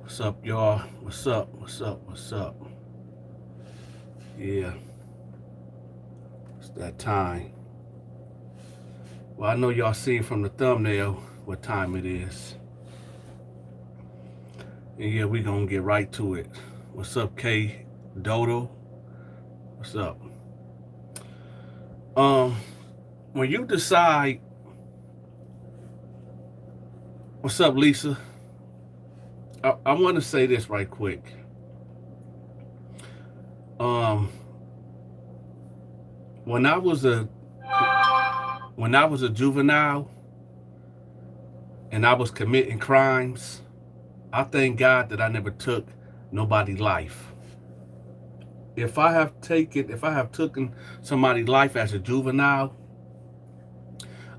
What's up, y'all? What's up? What's up? What's up? Yeah, it's that time. Well, I know y'all seen from the thumbnail what time it is. And yeah, we gonna get right to it. What's up, K Dodo? What's up? Um, when you decide, what's up, Lisa? I want to say this right quick. Um, when I was a juvenile and I was committing crimes, I thank God that I never took nobody's life. If I have taken somebody's life as a juvenile,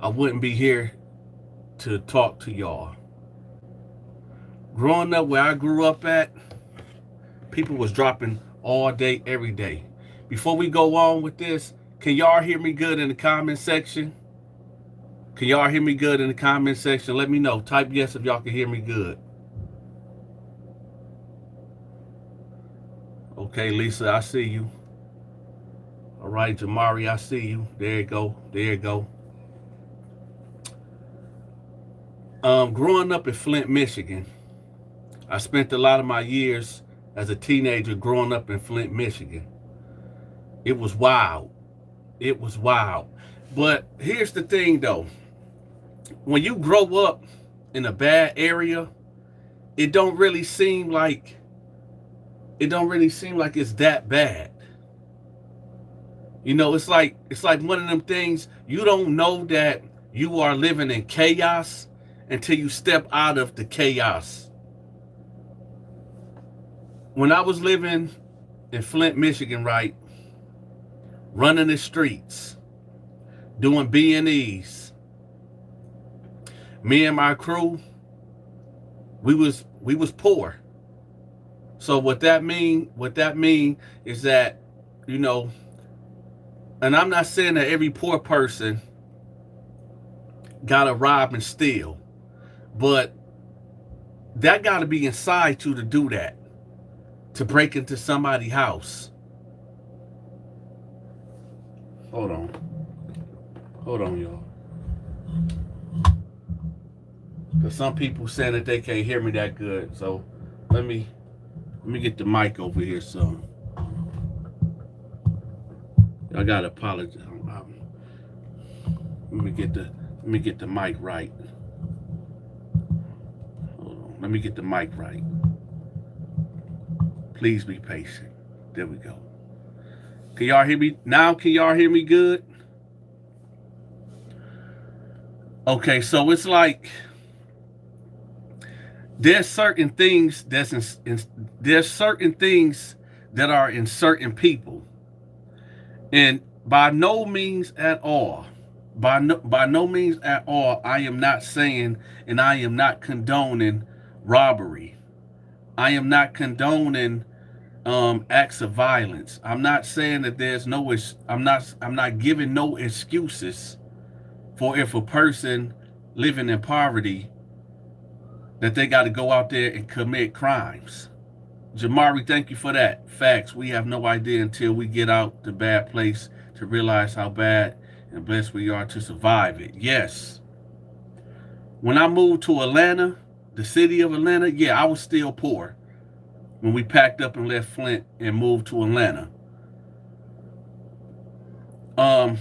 I wouldn't be here to talk to y'all. Growing up where I grew up at, people was dropping all day, every day. Before we go on with this, can y'all hear me good in the comment section? Can y'all hear me good in the comment section? Let me know. Type yes if y'all can hear me good. Okay, Lisa, I see you. All right, Jamari, I see you. There you go. There you go. Growing up in Flint, Michigan, I spent a lot of my years as a teenager growing up in Flint, Michigan. It was wild. It was wild. But here's the thing, though. When you grow up in a bad area, it don't really seem like it's that bad. You know, it's like one of them things you don't know that you are living in chaos until you step out of the chaos. When I was living in Flint, Michigan, right, running the streets, doing B&Es, me and my crew, we was poor. So what that mean is that, you know, and I'm not saying that every poor person gotta rob and steal, but that gotta be inside you to do that, to break into somebody's house. Hold on, y'all. Because some people saying that they can't hear me that good, so let me get the mic over here. So I gotta apologize. Let me get the mic right. Hold on. Let me get the mic right. Please be patient. There we go. Can y'all hear me now? Can y'all hear me good? Okay, so it's like there's certain things there's certain things that are in certain people, and by no means at all, by no means at all, I am not saying and I am not condoning robbery. I am not condoning acts of violence. I'm not saying that there's no. I'm not giving no excuses for if a person living in poverty that they got to go out there and commit crimes. Jamari, thank you for that. Facts. We have no idea until we get out the bad place to realize how bad and blessed we are to survive it. Yes. When I moved to Atlanta, the city of Atlanta, yeah, I was still poor when we packed up and left Flint and moved to Atlanta. Um,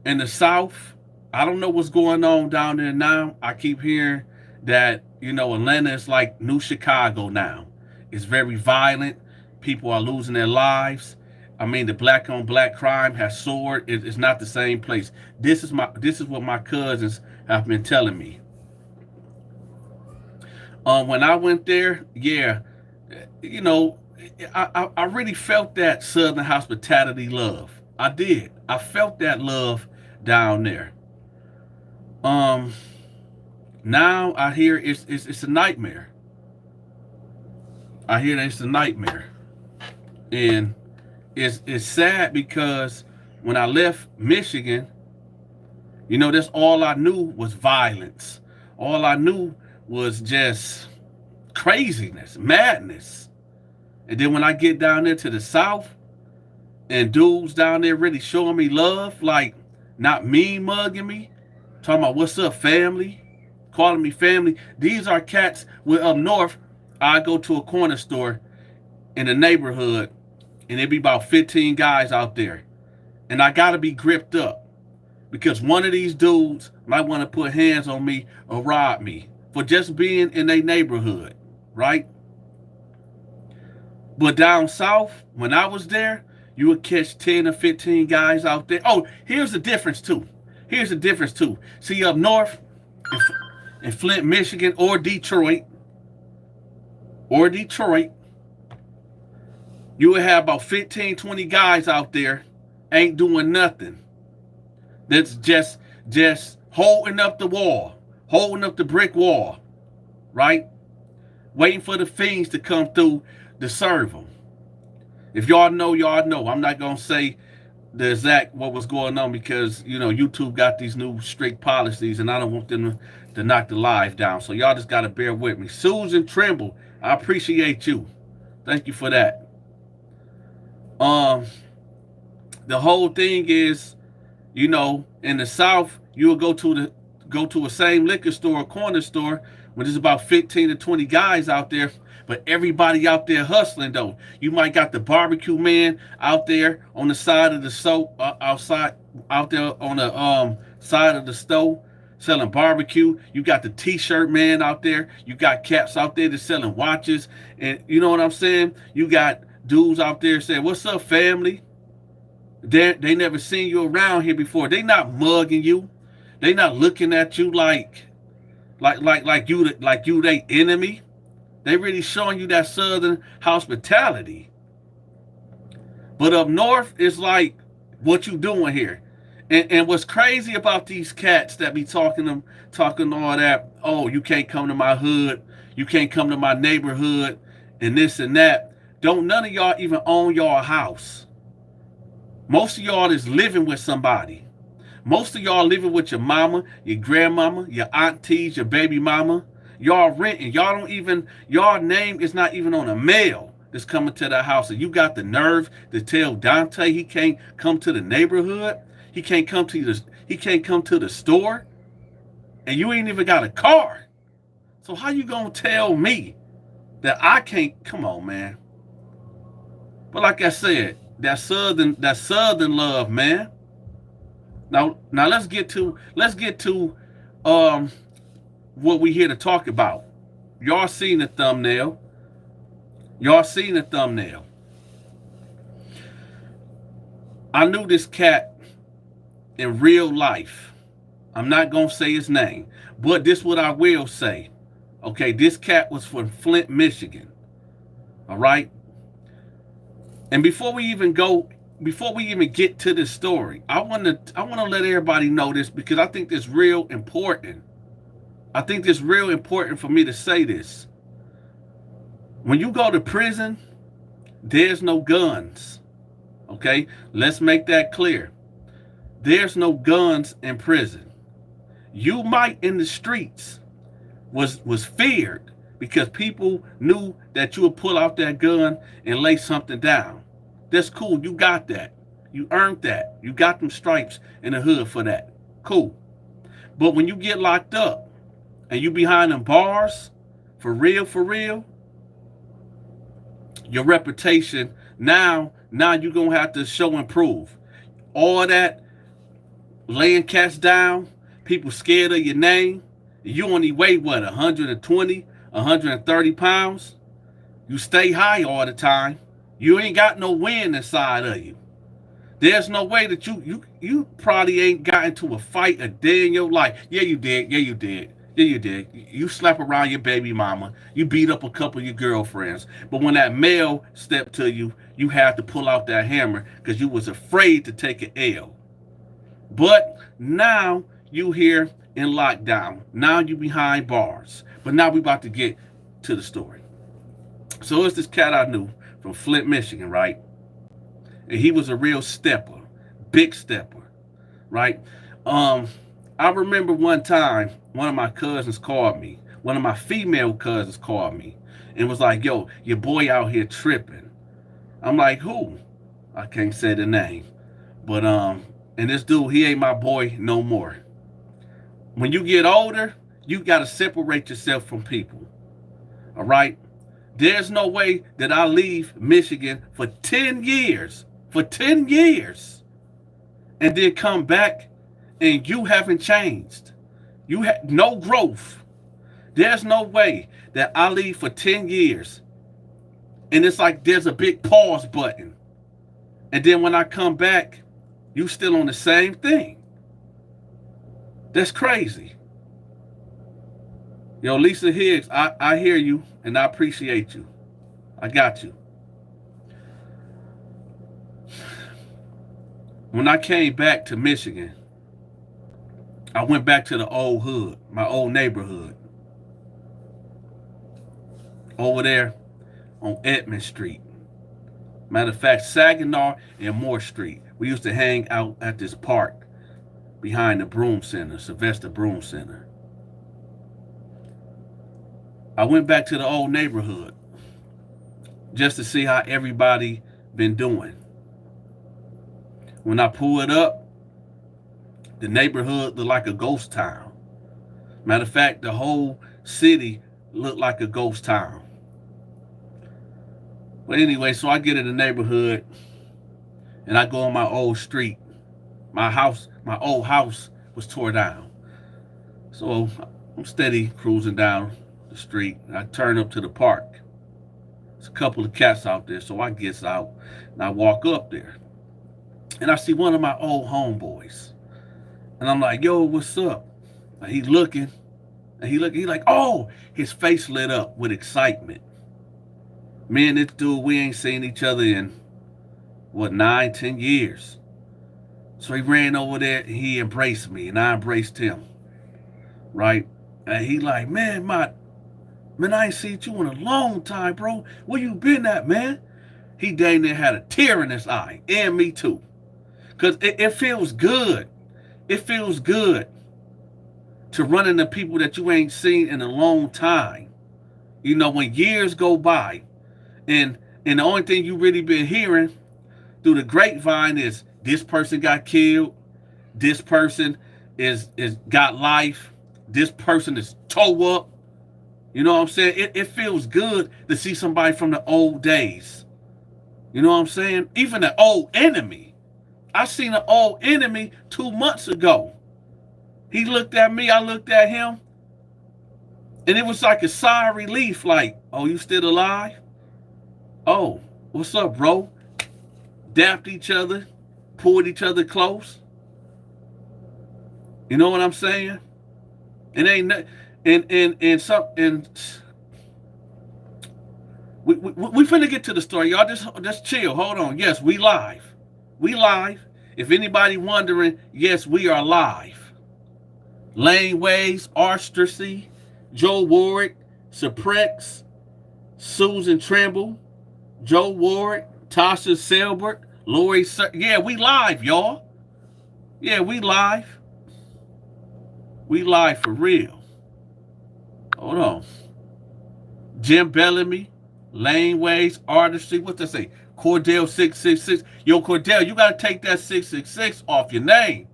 in the South, I don't know what's going on down there now. I keep hearing that, you know, Atlanta is like new Chicago now. It's very violent. People are losing their lives. I mean, the black on black crime has soared. It's not the same place. This is what my cousins have been telling me. When I went there, yeah, you know, I really felt that Southern hospitality love. I did. I felt that love down there. Um, Now I hear it's a nightmare. I hear that it's a nightmare, and it's sad because when I left Michigan, you know, that's all I knew was violence. All I knew was just craziness, madness. And then when I get down there to the South, and dudes down there really showing me love, like not mean mugging me, talking about what's up, family, calling me family. These are cats where up north, I go to a corner store in the neighborhood, and there be about 15 guys out there. And I gotta be gripped up because one of these dudes might want to put hands on me or rob me for just being in a neighborhood, right? But down south, when I was there, you would catch 10 or 15 guys out there. Oh, here's the difference too. Here's the difference too. See, up north in Flint, Michigan, or Detroit, you would have about 15, 20 guys out there ain't doing nothing. That's just holding up the wall, holding up the brick wall, right? Waiting for the fiends to come through to serve them. If y'all know, y'all know. I'm not going to say the exact what was going on because, you know, YouTube got these new strict policies and I don't want them to knock the live down. So y'all just got to bear with me. Susan Trimble, I appreciate you. Thank you for that. The whole thing is, you know, in the South, you will go to a same liquor store, corner store, when there's about 15 to 20 guys out there, but everybody out there hustling though. You might got the barbecue man out there on the side of the stove, out there on the side of the stove selling barbecue. You got the t-shirt man out there. You got cats out there that's selling watches, and you know what I'm saying. You got dudes out there saying, "What's up, family?" They never seen you around here before. They not mugging you. They not looking at you like you they enemy. They really showing you that southern hospitality. But up north, it's like, what you doing here? And what's crazy about these cats that be talking all that, oh, you can't come to my hood, you can't come to my neighborhood, and this and that. Don't none of y'all even own y'all house. Most of y'all is living with somebody. Most of y'all living with your mama, your grandmama, your aunties, your baby mama. Y'all renting. Y'all name is not even on a mail that's coming to the house. And you got the nerve to tell Dante he can't come to the neighborhood. He can't come to the store. And you ain't even got a car. So how you gonna tell me that I can't? Come on, man. But like I said, that southern love, man. Now let's get to what we here to talk about. Y'all seen the thumbnail. I knew this cat in real life. I'm not gonna say his name, but this what I will say. Okay, this cat was from Flint, Michigan. All right. And before we even get to this story, I want to let everybody know this because I think it's real important. I think it's real important for me to say this. When you go to prison, there's no guns. Okay? Let's make that clear. There's no guns in prison. You might in the streets was feared because people knew that you would pull out that gun and lay something down. That's cool. You got that. You earned that. You got them stripes in the hood for that. Cool. But when you get locked up and you behind them bars, for real, your reputation, now you're going to have to show and prove. All that laying cats down, people scared of your name, you only weigh, 120, 130 pounds? You stay high all the time. You ain't got no wind inside of you. There's no way that you probably ain't got into a fight a day in your life. Yeah, you did. You slap around your baby mama. You beat up a couple of your girlfriends. But when that male stepped to you, you had to pull out that hammer because you was afraid to take an L. But now you here in lockdown. Now you behind bars. But now we about to get to the story. So it's this cat I knew from Flint, Michigan, right? And he was a real stepper, big stepper, right? I remember one time, one of my cousins called me. One of my female cousins called me. and was like, yo, your boy out here tripping. I'm like, who? I can't say the name. But and this dude, he ain't my boy no more. When you get older, you gotta separate yourself from people. All right? There's no way that I leave Michigan for 10 years. For 10 years. And then come back and you haven't changed. You have no growth. There's no way that I leave for 10 years and it's like there's a big pause button. And then when I come back, you still on the same thing. That's crazy. Yo, Lisa Higgs, I hear you and I appreciate you. I got you. When I came back to Michigan, I went back to the old hood, my old neighborhood. Over there on Edmond Street. Matter of fact, Saginaw and Moore Street. We used to hang out at this park behind the Broom Center, Sylvester Broom Center. I went back to the old neighborhood just to see how everybody been doing. When I pulled up, the neighborhood looked like a ghost town. Matter of fact, the whole city looked like a ghost town. But anyway, so I get in the neighborhood and I go on my old street. My old house was tore down. So I'm steady cruising down the street. And I turn up to the park. There's a couple of cats out there. So I get out and I walk up there. And I see one of my old homeboys. And I'm like, yo, what's up? And he looking. And he like, oh, his face lit up with excitement. Me and this dude, we ain't seen each other in, 9, 10 years. So he ran over there and he embraced me and I embraced him. Right? And he like, man, I ain't seen you in a long time, bro. Where you been at, man? He dang near had a tear in his eye. And me too. Because it feels good. It feels good to run into people that you ain't seen in a long time. You know, when years go by, and the only thing you really been hearing through the grapevine is this person got killed, this person is got life, this person is toe up. You know what I'm saying? It feels good to see somebody from the old days. You know what I'm saying? Even an old enemy. I seen an old enemy 2 months ago. He looked at me, I looked at him, and it was like a sigh of relief, like, oh, you still alive? Oh, what's up, bro? Dapped each other, pulled each other close. You know what I'm saying? It ain't we finna get to the story, y'all. Just chill. Hold on. Yes, we live. We live. If anybody wondering, yes, we are live. Laneways, Arstracy, Joe Warwick, Supprex, Susan Trimble, Joe Ward, Tasha Selbert, Lori. Yeah, we live, y'all. Yeah, we live. We live for real. Hold on. Jim Bellamy, Laneways, Artistry. What they say? Cordell 666. Yo, Cordell, you gotta take that 666 off your name.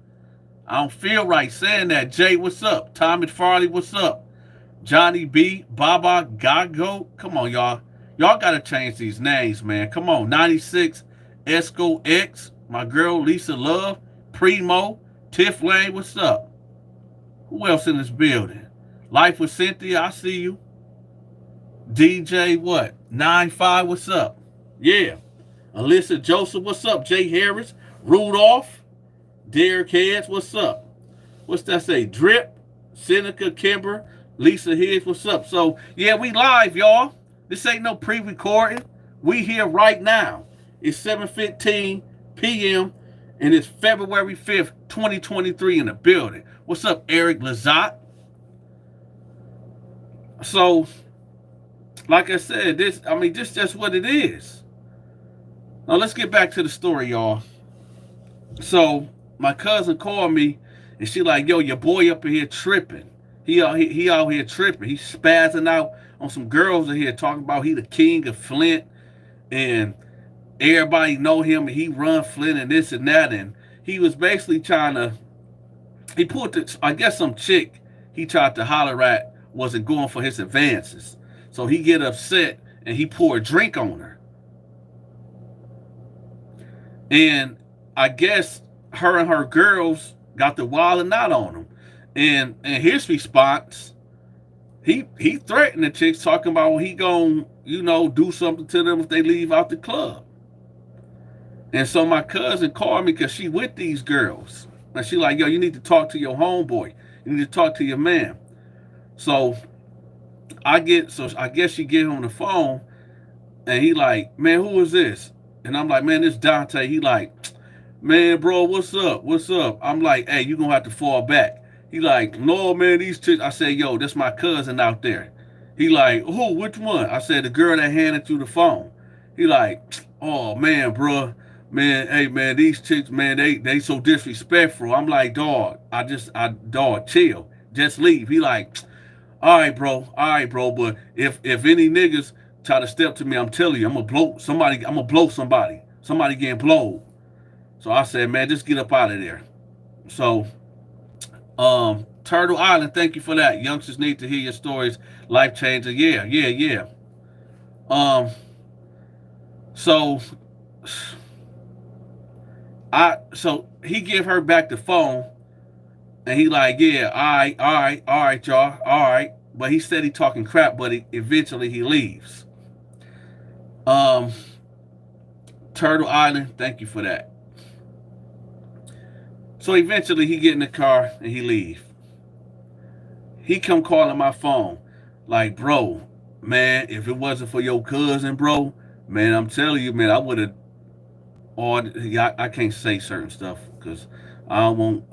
I don't feel right saying that. Jay, what's up? Tommy Farley, what's up? Johnny B, Baba Gago. Come on, y'all. Y'all got to change these names, man. Come on. 96, Esco X, my girl Lisa Love, Primo, Tiff Lane, what's up? Who else in this building? Life with Cynthia, I see you. DJ, what? 95, what's up? Yeah. Alyssa Joseph, what's up? Jay Harris, Rudolph, Derek Heads, what's up? What's that say? Drip, Seneca Kimber, Lisa Higgs, what's up? So, yeah, we live, y'all. This ain't no pre-recording. We here right now. It's 7:15 p.m. and it's February 5th, 2023 in the building. What's up, Eric Lazat? So, like I said, this just what it is. Now, let's get back to the story, y'all. So, my cousin called me and she like, yo, your boy up in here tripping. He out here tripping. He's spazzing out on some girls in here talking about he the king of Flint and everybody know him and he run Flint and this and that. And he was basically trying to, he put this, I guess some chick he tried to holler at wasn't going for his advances. So he get upset and he poured a drink on her. And I guess her and her girls got the wilding out on him. And his response, he threatened the chicks talking about he gonna, do something to them if they leave out the club. And so my cousin called me because she with these girls. And she like, yo, you need to talk to your homeboy. You need to talk to your man. So I guess she get him on the phone and he like, man, who is this? And I'm like, man, this Dante. He like, man, bro, what's up? What's up? I'm like, hey, you gonna have to fall back. He like, no, man, these chicks. I said, yo, that's my cousin out there. He like, who? Which one? I said, the girl that handed you the phone. He like, oh, man, bro. Man, hey, man, these chicks, man, they so disrespectful. I'm like, dog, dog, chill. Just leave. He like, all right, bro. But if any niggas try to step to me, I'm telling you, I'm gonna blow somebody. Somebody getting blowed. So I said, man, just get up out of there. So, Turtle Island, thank you for that. Youngsters need to hear your stories. Life changing. Yeah. So he give her back the phone and he like, yeah, all right, y'all, all right. But he said he talking crap, but eventually he leaves. Turtle Island, thank you for that. So eventually he get in the car and he leave. He come calling my phone like, bro, man, if it wasn't for your cousin, bro, man, I'm telling you, man, I would have, I can't say certain stuff because I don't want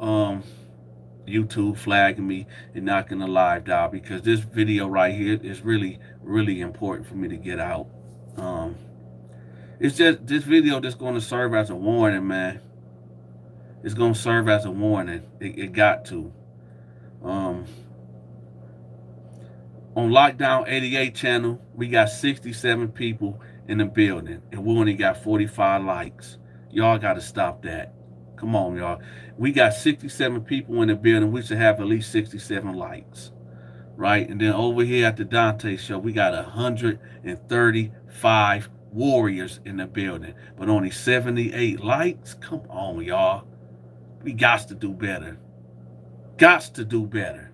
YouTube flagging me and knocking the live down because this video right here is really, really important for me to get out. It's just this video that's going to serve as a warning, man. It's going to serve as a warning. It got to. On Lockdown 88 channel, we got 67 people in the building, and we only got 45 likes. Y'all got to stop that. Come on, y'all. We got 67 people in the building. We should have at least 67 likes, right? And then over here at the Dante Show, we got 135 warriors in the building, but only 78 likes. Come on, y'all. We got to do better. Got to do better.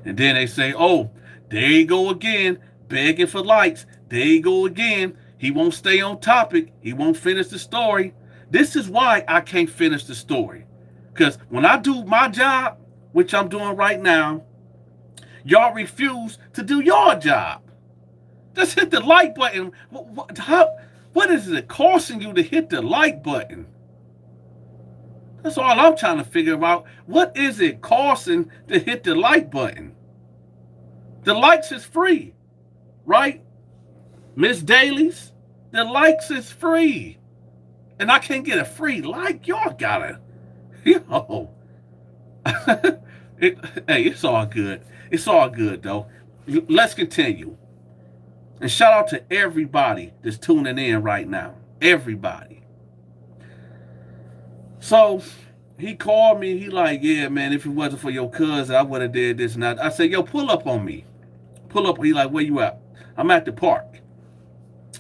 And then they say, oh, there you go again, begging for likes. There you go again. He won't stay on topic. He won't finish the story. This is why I can't finish the story. Because when I do my job, which I'm doing right now, y'all refuse to do your job. Just hit the like button. What is it costing you to hit the like button? That's all I'm trying to figure out. What is it costing to hit the like button? The likes is free, right? Miss Dailies, the likes is free. And I can't get a free like. Y'all gotta, hey, it's all good. It's all good, though. Let's continue. And shout out to everybody that's tuning in right now. Everybody. So he called me. He like, yeah, man, if it wasn't for your cousin, I would have did this and that. I said, yo, pull up on me. Pull up. He like, where you at? I'm at the park.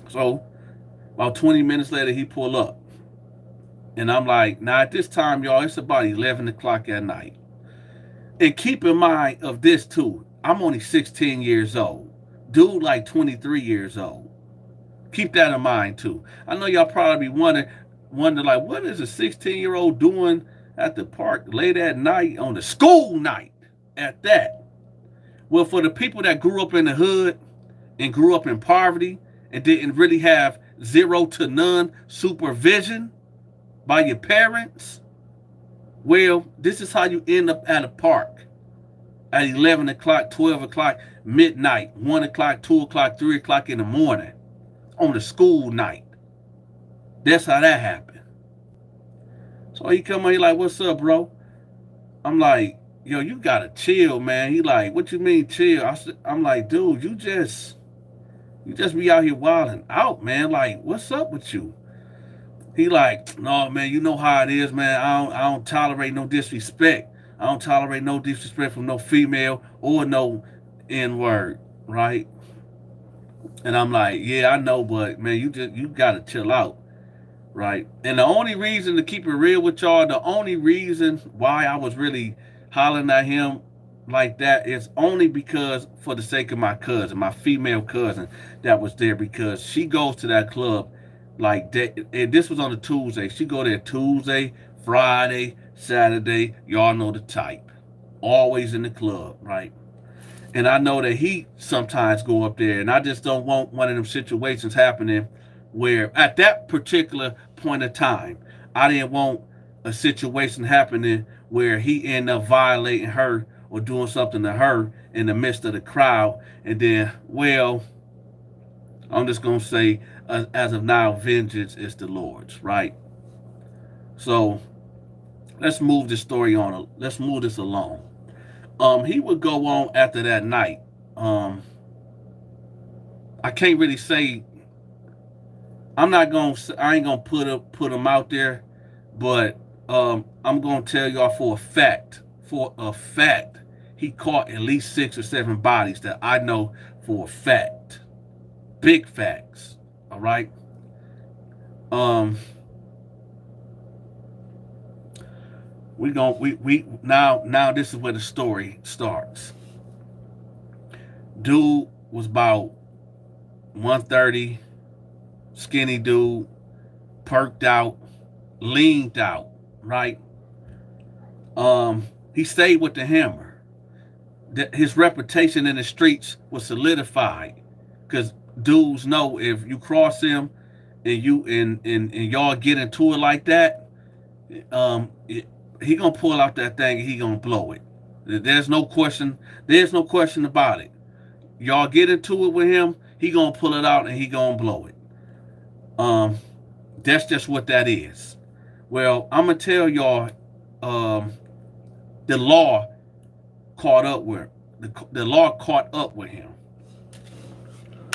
So about 20 minutes later, he pull up. And I'm like, now at this time, y'all, it's about 11 o'clock at night. And keep in mind of this, too. I'm only 16 years old. Dude like 23 years old. Keep that in mind, too. I know y'all probably wonder like, what is a 16-year-old doing at the park late at night on the school night at that? Well, for the people that grew up in the hood and grew up in poverty and didn't really have zero to none supervision by your parents, well, this is how you end up at a park at 11 o'clock, 12 o'clock, midnight, 1 o'clock, 2 o'clock, 3 o'clock in the morning on the school night. That's how that happened. So he come on, he like, what's up, bro? I'm like, yo, you gotta chill, man. He like, what you mean chill? I'm like, dude, you just be out here wilding out, man. Like, what's up with you? He like, no, man, you know how it is, man. I don't tolerate no disrespect. I don't tolerate no disrespect from no female or no N word, right? And I'm like, yeah, I know, but man, you gotta chill out, right? And the only reason, to keep it real with y'all, the only reason why I was really hollering at him like that is only because, for the sake of my cousin, my female cousin that was there, because she goes to that club like that. And this was on a Tuesday. She go there Tuesday, Friday, Saturday. Y'all know the type. Always in the club, right? And I know that he sometimes go up there, and I just don't want one of them situations happening where at that particular point of time, I didn't want a situation happening where he end up violating her or doing something to her in the midst of the crowd. And then, well, I'm just going to say, as of now, vengeance is the Lord's, right? So let's move this story on. Let's move this along. He would go on after that night. Um, I can't really say. I ain't gonna put him out there, but I'm gonna tell y'all for a fact. For a fact, he caught at least 6 or 7 bodies that I know for a fact. Big facts. All right. Um, we now this is where the story starts. Dude was about 130, skinny dude, perked out, leaned out, right? He stayed with the hammer. His reputation in the streets was solidified because dudes know if you cross him and and y'all get into it like that, he gonna pull out that thing and he gonna blow it. There's no question. There's no question about it. Y'all get into it with him, he gonna pull it out and he gonna blow it. Um, that's just what that is. Well, I'm gonna tell y'all, um, the law caught up with the law caught up with him.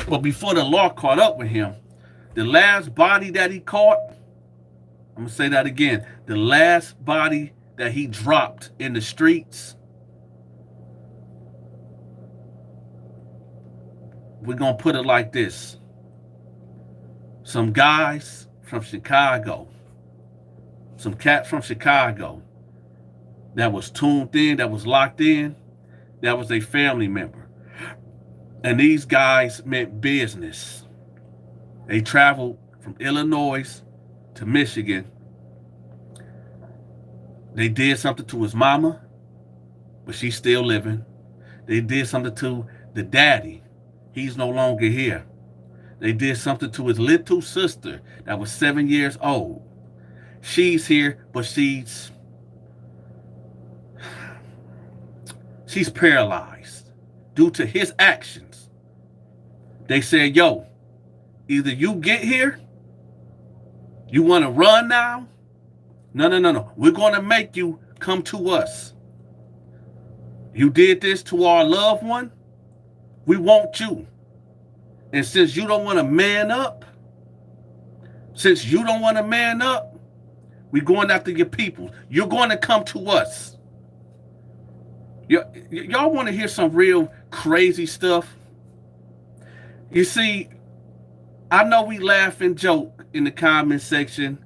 But before the law caught up with him, the last body that he caught, I'm gonna say that again. The last body that he dropped in the streets, we're gonna put it like this. Some guys from Chicago, some cats from Chicago that was tuned in, that was locked in, that was a family member. And these guys meant business. They traveled from Illinois to Michigan. They did something to his mama, but she's still living. They did something to the daddy. He's no longer here. They did something to his little sister that was 7 years old. She's here, but she's paralyzed due to his actions. They said, yo, either you get here, you want to run now? No. We're going to make you come to us. You did this to our loved one. We want you. And since you don't want to man up, we're going after your people. You're going to come to us. Y'all want to hear some real crazy stuff? You see, I know we laugh and joke in the comment section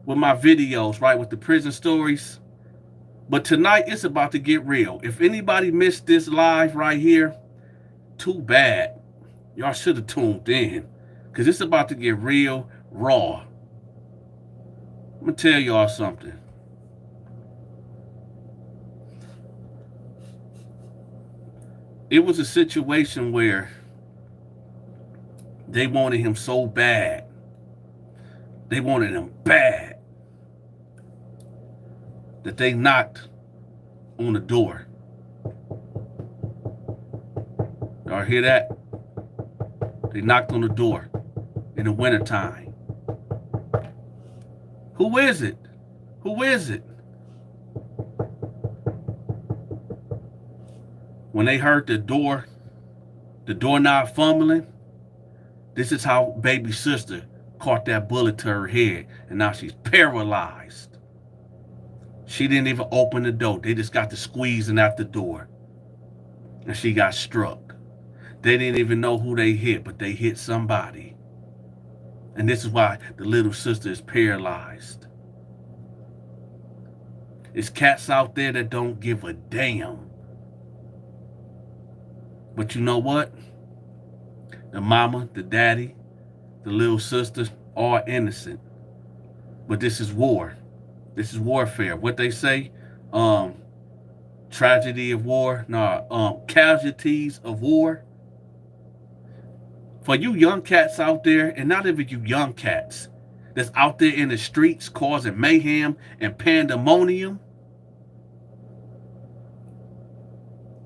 with my videos, right, with the prison stories. But tonight, it's about to get real. If anybody missed this live right here, too bad. Y'all should have tuned in, because it's about to get real raw. I'm going to tell y'all something. It was a situation where they wanted him so bad. They wanted him bad that they knocked on the door. Y'all hear that? They knocked on the door in the wintertime. Who is it? Who is it? When they heard the doorknob fumbling, this is how baby sister caught that bullet to her head, and now she's paralyzed. She didn't even open the door. They just got to squeezing at the door, and she got struck. They didn't even know who they hit, but they hit somebody. And this is why the little sister is paralyzed. There's cats out there that don't give a damn. But you know what? The mama, the daddy, the little sisters, all innocent. But this is war. This is warfare. What they say, tragedy of war, casualties of war. For you young cats out there, and not even you young cats that's out there in the streets causing mayhem and pandemonium.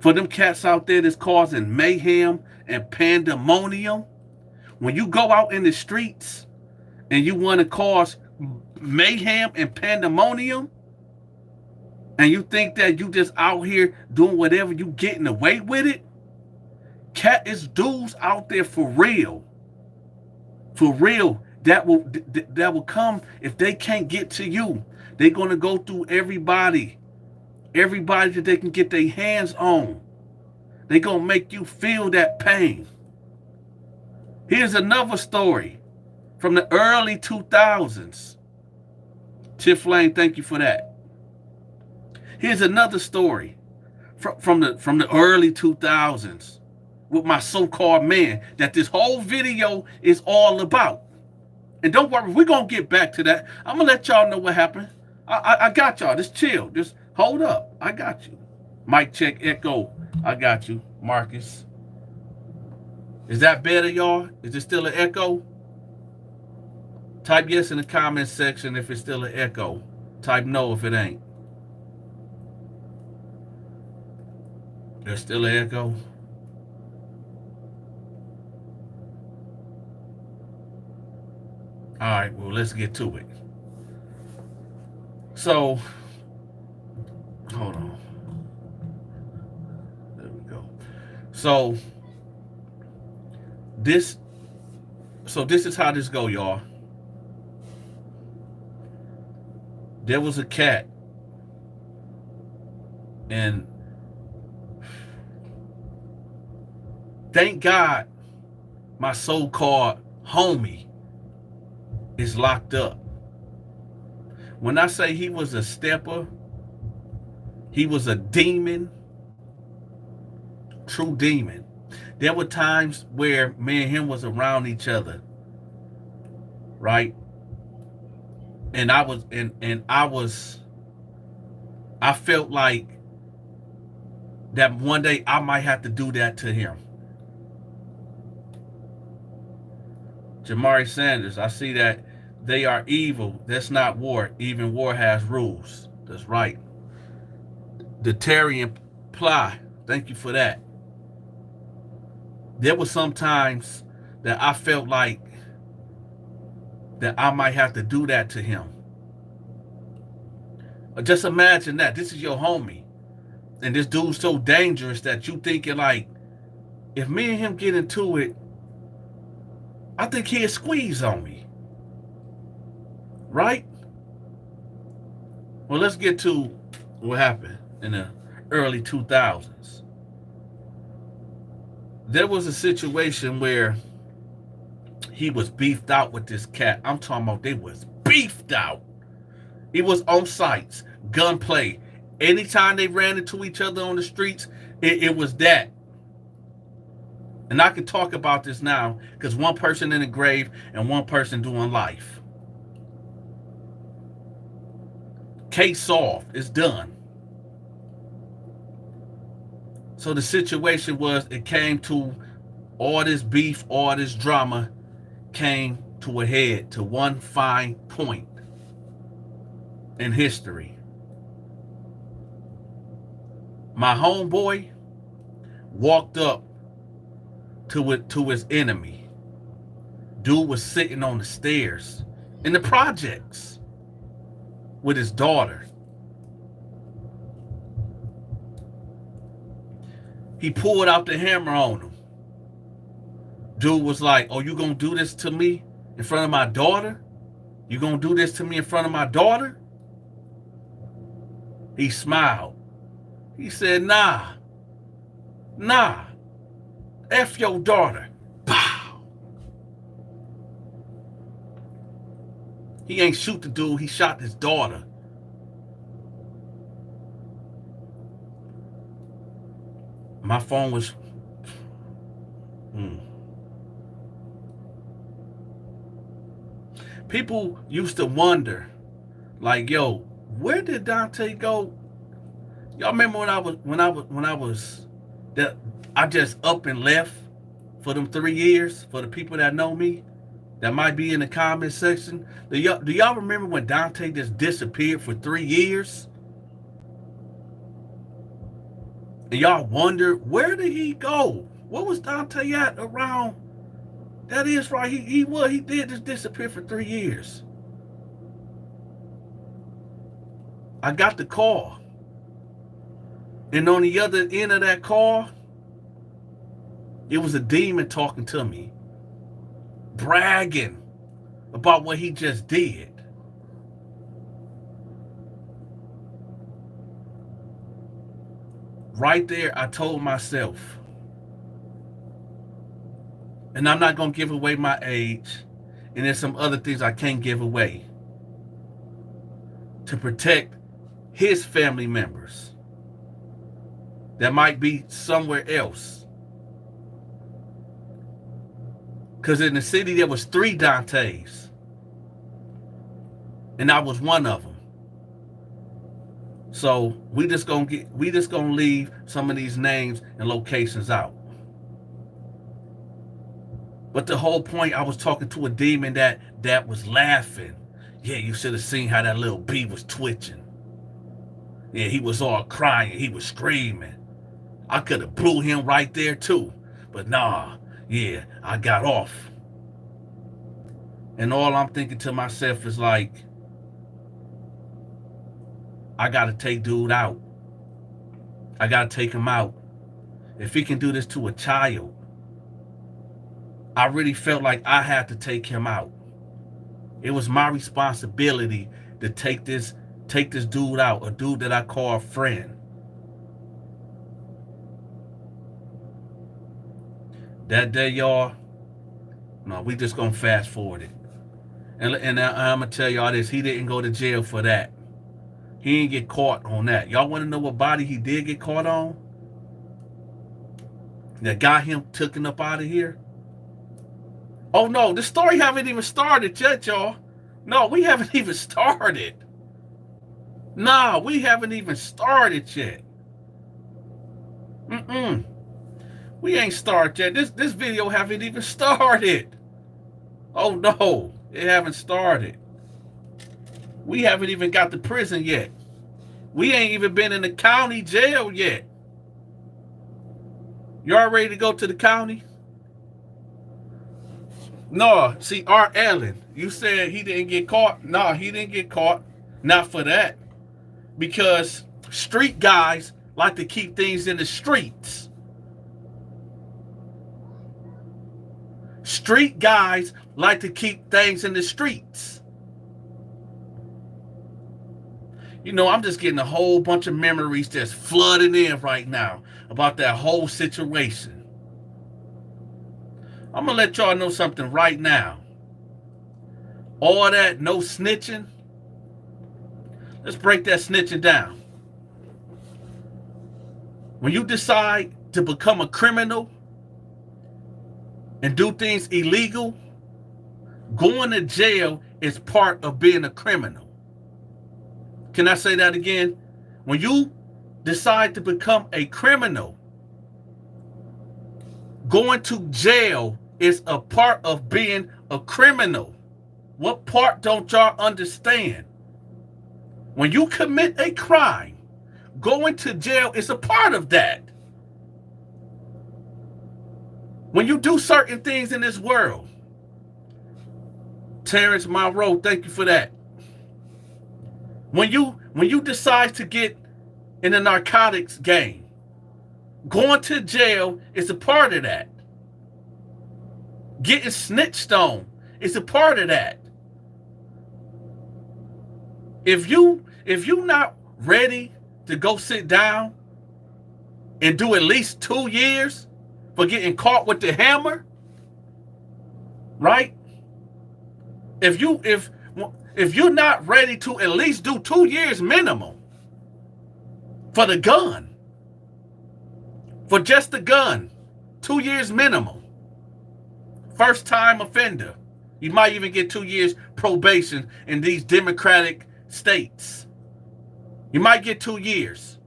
For them cats out there that's causing mayhem and pandemonium, when you go out in the streets and you want to cause mayhem and pandemonium, and you think that you just out here doing whatever, you getting away with it, cat is dudes out there for real. For real. That will come if they can't get to you. They're gonna go through everybody that they can get their hands on. They're gonna make you feel that pain. Here's another story from the early 2000s. Tiff Lane, thank you for that. Here's another story from the early 2000s with my so-called man that this whole video is all about. And don't worry, we're going to get back to that. I'm going to let y'all know what happened. I got y'all. Just chill. Just hold up. I got you. Mic check, echo. I got you, Marcus. Is that better, y'all? Is it still an echo? Type yes in the comment section if it's still an echo. Type no if it ain't. There's still an echo? All right, well, let's get to it. So, hold on. There we go. So this is how this go, y'all. There was a cat, and thank God my so-called homie is locked up. When I say he was a stepper, he was a demon, true demon. There were times where me and him was around each other, right? And I felt like that one day I might have to do that to him. Jamari Sanders, I see that they are evil. That's not war. Even war has rules. That's right. The Terrian Ply, thank you for that. There were some times that I felt like that I might have to do that to him. Just imagine that. This is your homie. And this dude's so dangerous that you thinking like, if me and him get into it, I think he'll squeeze on me. Right? Well, let's get to what happened in the early 2000s. There was a situation where he was beefed out with this cat. I'm talking about they was beefed out. It was on sights, gunplay. Anytime they ran into each other on the streets, it was that. And I can talk about this now because one person in the grave and one person doing life. Case solved. It's done. So the situation was, it came to all this beef, all this drama came to a head, to one fine point in history. My homeboy walked up to his enemy. Dude was sitting on the stairs in the projects with his daughter. He pulled out the hammer on him. Dude was like, oh, you gonna do this to me in front of my daughter? You gonna do this to me in front of my daughter? He smiled. He said, nah, F your daughter. Pow. He ain't shoot the dude, he shot his daughter. My phone was... People used to wonder, like, yo, where did Dante go? Y'all remember when I just up and left for them 3 years? For the people that know me, that might be in the comment section, do y'all remember when Dante just disappeared for 3 years? And y'all wonder, where did he go? What was Dante at around? That is right. He did just disappear for 3 years. I got the call. And on the other end of that call, it was a demon talking to me, bragging about what he just did. Right there, I told myself, and I'm not going to give away my age, and there's some other things I can't give away, to protect his family members that might be somewhere else. Because in the city there was 3 Dantes, and I was one of them. So we just gonna leave some of these names and locations out. But the whole point, I was talking to a demon that was laughing. Yeah, you should have seen how that little bee was twitching. Yeah, he was all crying. He was screaming. I could have blew him right there too. But nah, yeah, I got off. And all I'm thinking to myself is like, I got to take dude out. I got to take him out. If he can do this to a child, I really felt like I had to take him out. It was my responsibility to take this dude out, a dude that I call a friend. That day, y'all, no, we just gonna fast forward it. And I'm gonna tell y'all this, he didn't go to jail for that. He didn't get caught on that. Y'all wanna know what body he did get caught on? That got him taken up out of here? Oh no, the story haven't even started yet, y'all. No, we haven't even started. Nah, we haven't even started yet. We ain't started yet. This video haven't even started. Oh no, it haven't started. We haven't even got to prison yet. We ain't even been in the county jail yet. Y'all ready to go to the county? No, see, Art Allen, you said he didn't get caught. No, he didn't get caught. Not for that. Because street guys like to keep things in the streets. Street guys like to keep things in the streets. You know, I'm just getting a whole bunch of memories just flooding in right now about that whole situation. I'm going to let y'all know something right now. All that no snitching, let's break that snitching down. When you decide to become a criminal and do things illegal, going to jail is part of being a criminal. Can I say that again? When you decide to become a criminal, going to jail is a part of being a criminal. What part don't y'all understand? When you commit a crime, going to jail is a part of that. When you do certain things in this world, Terrence Monroe, thank you for that. When you decide to get in the narcotics game, Going to jail is a part of that. Getting snitched on is a part of that. If you not ready to go sit down and do at least 2 years for getting caught with the hammer, right? If you're not ready to at least do 2 years minimum for the gun, for just the gun, 2 years minimum. First time offender. You might even get 2 years probation in these democratic states. You might get 2 years.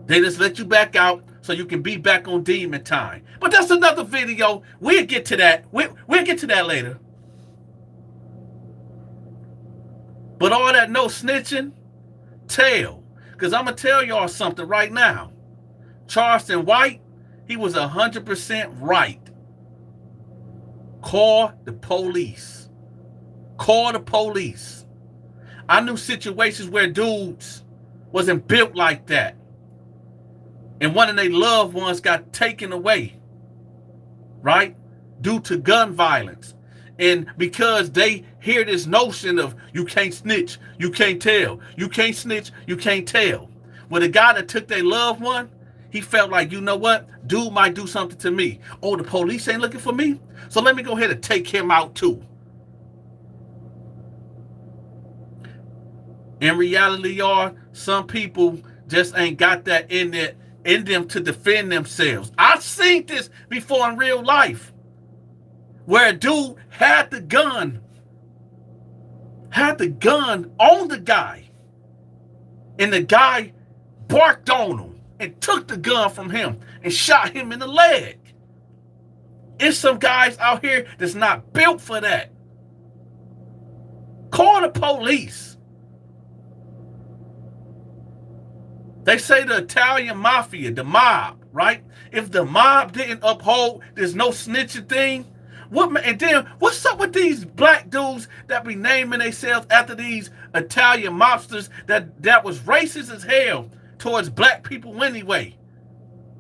They just let you back out so you can be back on demon time. But that's another video. We'll get to that. We'll get to that later. But all that no snitching, tell. Because I'm going to tell y'all something right now. Charleston White, he was 100% right. Call the police. Call the police. I knew situations where dudes wasn't built like that. And one of their loved ones got taken away, right? Due to gun violence. And because they hear this notion of you can't snitch, you can't tell. You can't snitch, you can't tell. Well, the guy that took their loved one, he felt like, you know what? Dude might do something to me. Oh, the police ain't looking for me? So let me go ahead and take him out too. In reality, y'all, some people just ain't got that in them to defend themselves. I've seen this before in real life, where a dude had the gun on the guy, and the guy barked on him and took the gun from him and shot him in the leg. There's some guys out here that's not built for that. Call the police. They say the Italian mafia, the mob, right? If the mob didn't uphold this no snitching thing, and then what's up with these black dudes that be naming themselves after these Italian mobsters that was racist as hell towards black people anyway?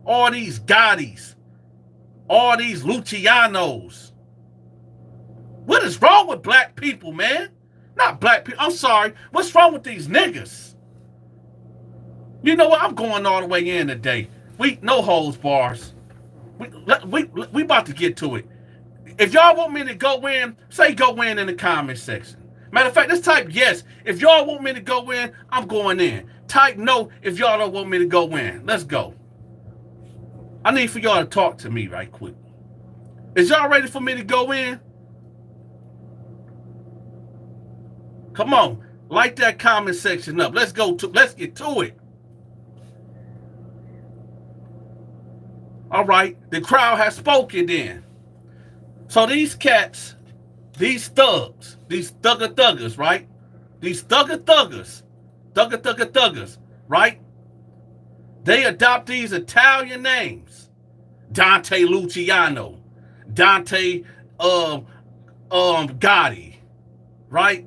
All these Gottis, all these Lucianos. What is wrong with black people, man? Not black people. I'm sorry. What's wrong with these niggas? You know what? I'm going all the way in today. No holds bars. We about to get to it. If y'all want me to go in, say go in the comment section. Matter of fact, let's type yes. If y'all want me to go in, I'm going in. Type no if y'all don't want me to go in. Let's go. I need for y'all to talk to me right quick. Is y'all ready for me to go in? Come on. Light that comment section up. Let's get to it. All right, the crowd has spoken then. So these cats, these thugs, these thuggers, right? These thuggers, right? They adopt these Italian names. Dante Luciano, Dante Gotti, right?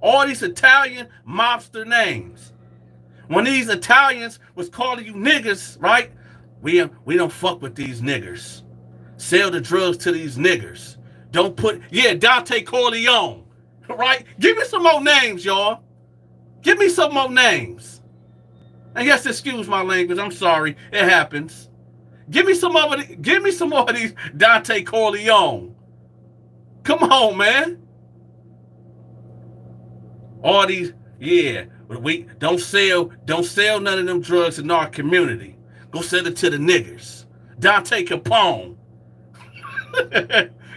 All these Italian mobster names. When these Italians was calling you niggas, right? We don't fuck with these niggers. Sell the drugs to these niggers. Don't put, Dante Corleone, right? Give me some more names, y'all. Give me some more names. And yes, excuse my language. I'm sorry. It happens. Give me some more of these Dante Corleone. Come on, man. All these, we don't sell none of them drugs in our community. Go sell it to the niggers. Dante Capone.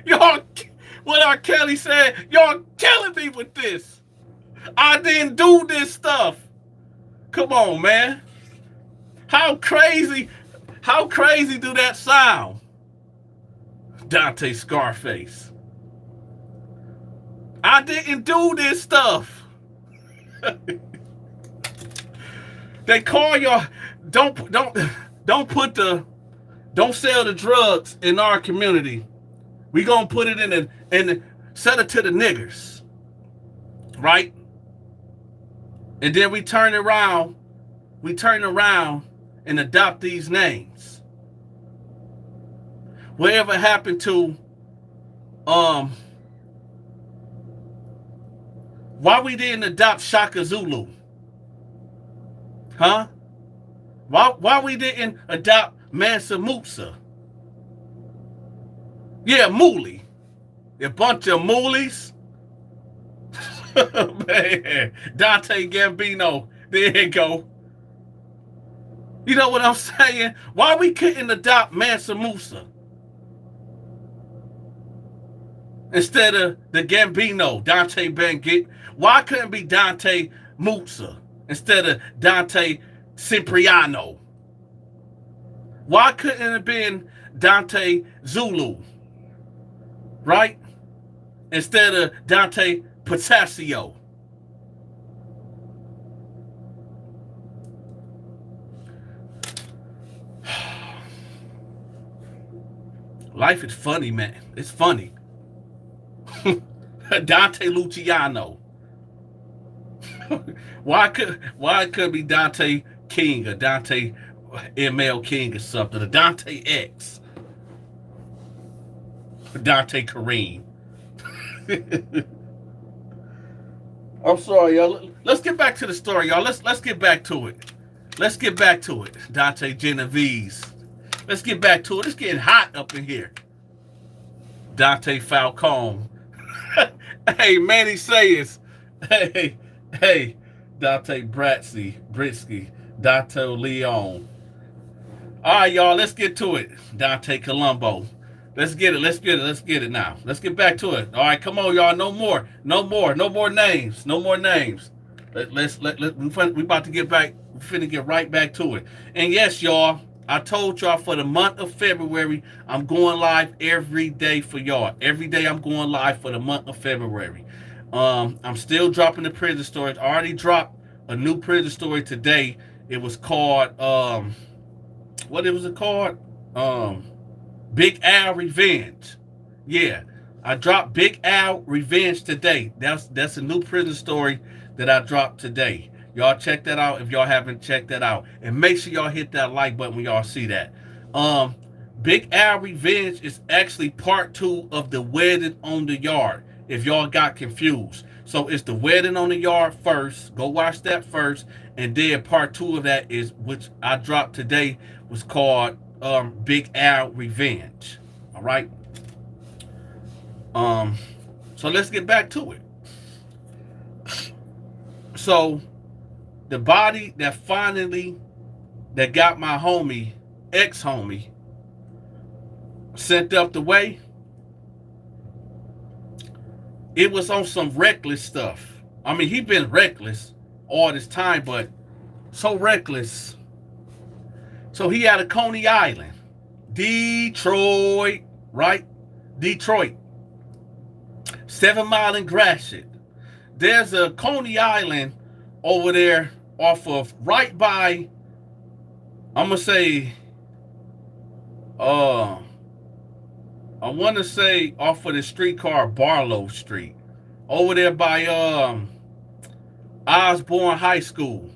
Y'all, what R. Kelly said, y'all killing me with this. I didn't do this stuff. Come on, man. How crazy do that sound? Dante Scarface. I didn't do this stuff. They call y'all, don't sell the drugs in our community. We gonna put it and sell it to the niggers, right? And then we turn around and adopt these names? Whatever happened to why we didn't adopt Shaka Zulu? Huh? Why we didn't adopt Mansa Musa? Yeah, Mooly. A bunch of Moolies. Man, Dante Gambino. There you go. You know what I'm saying? Why we couldn't adopt Mansa Musa instead of the Gambino, Dante Bangit? Why couldn't it be Dante Musa instead of Dante Cipriano? Why couldn't it have been Dante Zulu, right? Instead of Dante Potasio. Life is funny, man. It's funny. Dante Luciano. Why could it be Dante King or Dante ML King or something? Or Dante X. Or Dante Kareem. I'm sorry, y'all. Let's get back to the story, y'all. Let's get back to it. Let's get back to it. Dante Genovese. Let's get back to it. It's getting hot up in here. Dante Falcone. Hey, Manny Sayers. Hey, Dante Britsky, Dante Leon. All right, y'all, let's get to it. Dante Colombo. Let's get it now. Let's get back to it. All right, come on, y'all. No more names. We about to get back. We finna get right back to it. And yes, y'all, I told y'all for the month of February, I'm going live every day for y'all. Every day I'm going live for the month of February. I'm still dropping the prison stories. I already dropped a new prison story today. It was called what was it called? Big Al Revenge. Yeah, I dropped Big Al Revenge today. That's a new prison story that I dropped today. Y'all check that out if y'all haven't checked that out. And make sure y'all hit that like button when y'all see that. Big Al Revenge is actually part 2 of the Wedding on the Yard, if y'all got confused. So it's the Wedding on the Yard first. Go watch that first. And then part 2 of that is, which I dropped today, was called Big Al Revenge. All right. So let's get back to it. So the body that got my homie, ex-homie, sent up the way, it was on some reckless stuff. I mean, he been reckless all this time, but so reckless. So he had a Coney Island, Detroit, right? Detroit, 7 Mile and Gratiot. There's a Coney Island over there off of right by, I'm gonna say, I want to say off of the streetcar Barlow Street, over there by Osborne High School.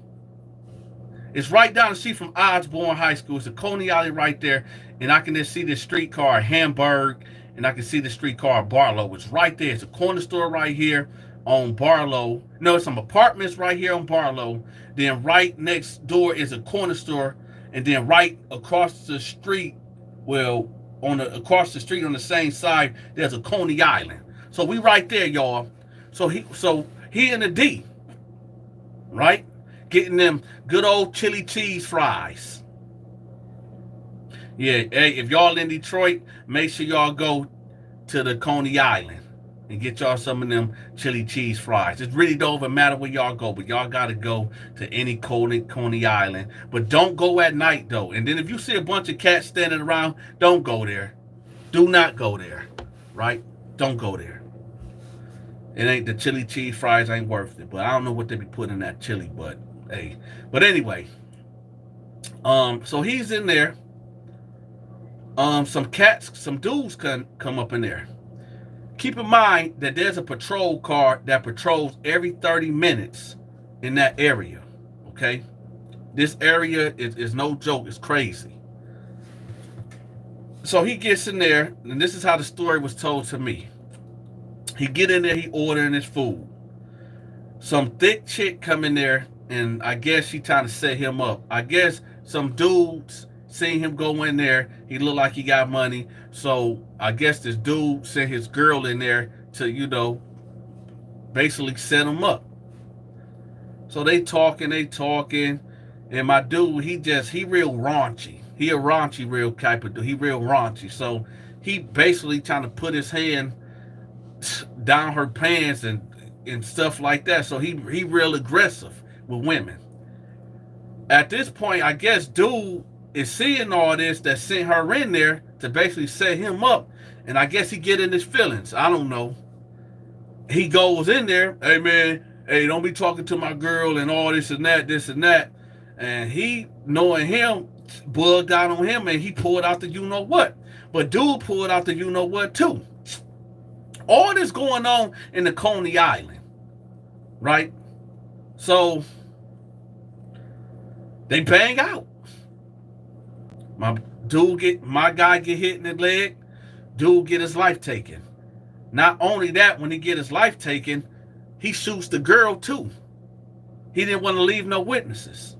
It's right down the street from Osborne High School. It's a Coney Island right there, and I can just see the streetcar Hamburg, and I can see the streetcar Barlow. It's right there. It's a corner store right here on Barlow. No, it's some apartments right here on Barlow. Then right next door is a corner store, and then right across the street, well, across the street on the same side, there's a Coney Island. So we right there, y'all. So he in the D, right? Getting them good old chili cheese fries. Yeah, hey, if y'all in Detroit, make sure y'all go to the Coney Island and get y'all some of them chili cheese fries. It really don't even matter where y'all go, but y'all gotta go to any Coney Island. But don't go at night though. And then if you see a bunch of cats standing around, don't go there. Do not go there, right? Don't go there. It ain't, the chili cheese fries ain't worth it. But I don't know what they be putting in that chili, but hey. But anyway, so he's in there. Some dudes can come up in there. Keep in mind that there's a patrol car that patrols every 30 minutes in that area, okay? This area is no joke. It's crazy. So he gets in there, and this is how the story was told to me. He get in there, he ordering his food. Some thick chick come in there, and I guess she trying to set him up. I guess some dudes seen him go in there. He looked like he got money. So I guess this dude sent his girl in there to, basically set him up. So they talking, and my dude, he real raunchy. He a raunchy real type of dude. He real raunchy. So he basically trying to put his hand down her pants and stuff like that. So he real aggressive with women. At this point, I guess dude is seeing all this that sent her in there to basically set him up. And I guess he get in his feelings. I don't know. He goes in there, hey man, hey, don't be talking to my girl and all this and that. And he, knowing him, bugged out on him and he pulled out the you know what. But dude pulled out the you know what too. All this going on in the Coney Island, right? So they bang out. My guy get hit in the leg. Dude get his life taken. Not only that, when he get his life taken, he shoots the girl too. He didn't want to leave no witnesses.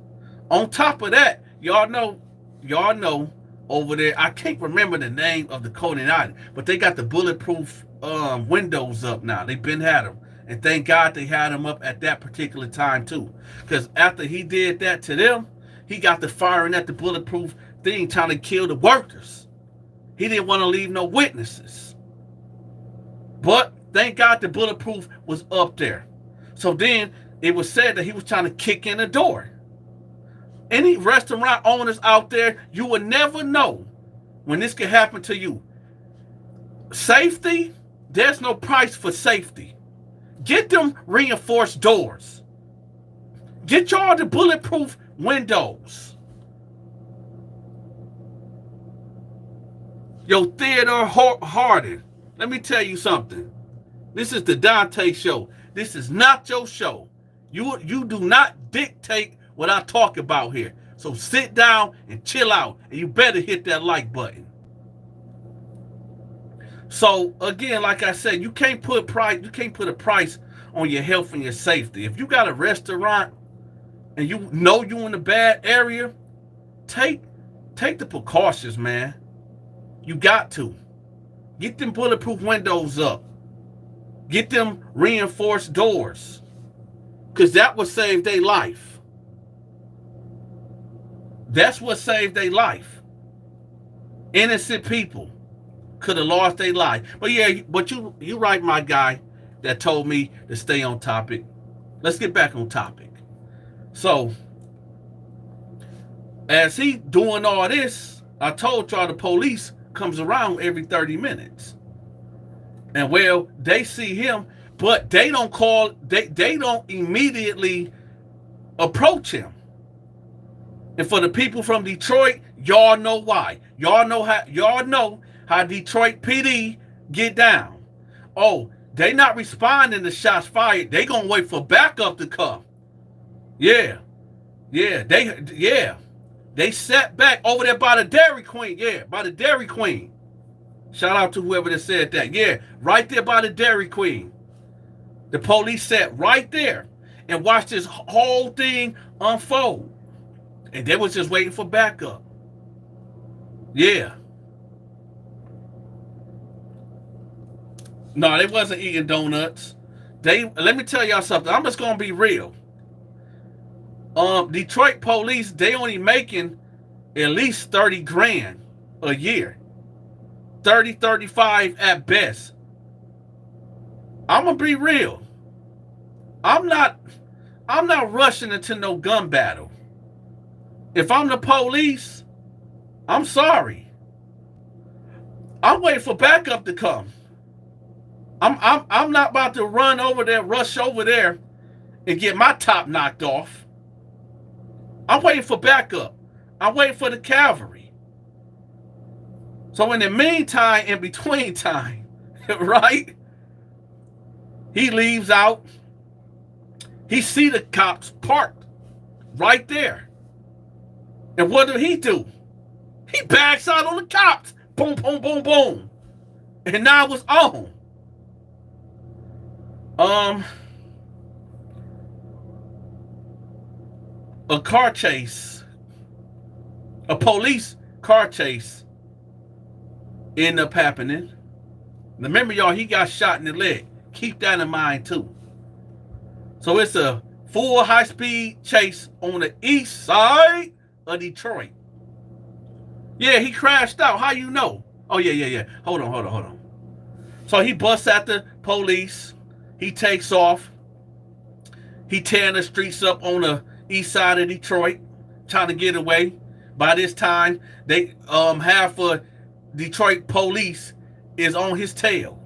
On top of that, y'all know over there, I can't remember the name of the Coney Island, but they got the bulletproof windows up now. They've been had them. And thank God they had them up at that particular time too. Because after he did that to them, he got to firing at the bulletproof thing trying to kill the workers. He didn't want to leave no witnesses. But thank God the bulletproof was up there. So then it was said that he was trying to kick in the door. Any restaurant owners out there, you will never know when this could happen to you. Safety, there's no price for safety. Get them reinforced doors. Get y'all the bulletproof windows. Yo, Theodore Harden, let me tell you something. This is the Dante Show. This is not your show. You do not dictate what I talk about here. So sit down and chill out, and you better hit that like button. So again, like I said, you can't put a price on your health and your safety. If you got a restaurant and you know you in a bad area, take the precautions, man. You got to. Get them bulletproof windows up. Get them reinforced doors. Because that would save their life. That's what saved their life. Innocent people could have lost their life. But yeah, but you right, my guy that told me to stay on topic. Let's get back on topic. So, as he doing all this, I told y'all the police comes around every 30 minutes. And well, they see him, but they don't immediately approach him. And for the people from Detroit, y'all know why. Y'all know how Detroit PD get down. Oh, they not responding to shots fired. They gonna wait for backup to come. Yeah. They sat back over there by the Dairy Queen. Yeah, by the Dairy Queen. Shout out to whoever that said that. Yeah, right there by the Dairy Queen. The police sat right there and watched this whole thing unfold. And they was just waiting for backup. Yeah. No, they wasn't eating donuts. Let me tell y'all something. I'm just gonna be real. Detroit police, they only making at least 30 grand a year. 30, 35 at best. I'm gonna be real. I'm not rushing into no gun battle. If I'm the police, I'm sorry. I'm waiting for backup to come. I'm not about to rush over there and get my top knocked off. I'm waiting for backup. I'm waiting for the cavalry. So in the meantime, in between time, right? He leaves out. He see the cops parked right there. And what did he do? He backs out on the cops. Boom, boom, boom, boom. And now it was on. A car chase, a police car chase ended up happening. Remember, y'all, he got shot in the leg. Keep that in mind, too. So it's a full high-speed chase on the east side of Detroit. Yeah, he crashed out. How you know? Oh, yeah. Hold on. So he busts at the police. He takes off. He tearing the streets up on the east side of Detroit, trying to get away. By this time, they half of Detroit police is on his tail.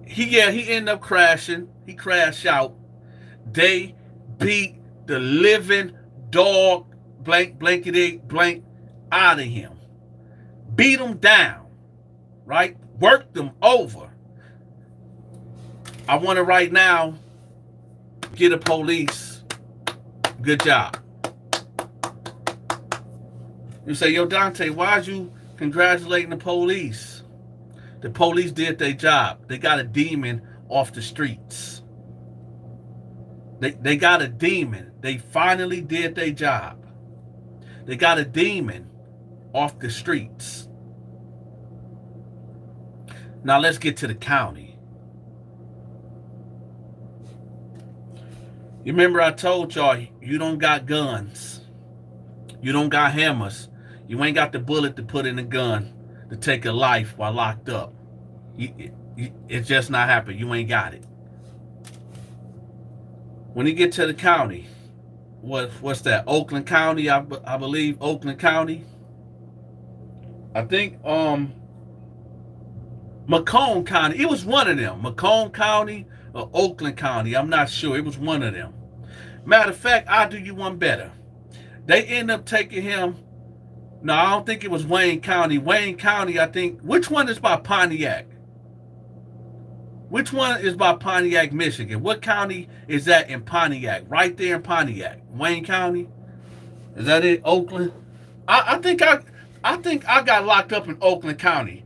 He ended up crashing. He crashed out. They beat the living dog blankety blank out of him. Beat him down, right? Worked him over. I want to right now get a police. Good job. You say, yo, Dante, why'd you congratulating the police? The police did their job. They got a demon off the streets. They got a demon. They finally did their job. They got a demon off the streets. Now let's get to the county. You remember I told y'all, you don't got guns. You don't got hammers. You ain't got the bullet to put in the gun to take a life while locked up. It's just not happening. You ain't got it. When you get to the county, what's that? Oakland County, I believe. Oakland County. I think Macomb County. It was one of them. Macomb County or Oakland County. I'm not sure. It was one of them. Matter of fact, I'll do you one better. They end up taking him. No, I don't think it was Wayne County. Wayne County, I think. Which one is by Pontiac? Which one is by Pontiac, Michigan? What county is that in Pontiac? Right there in Pontiac. Wayne County? Is that it? Oakland? I think I got locked up in Oakland County.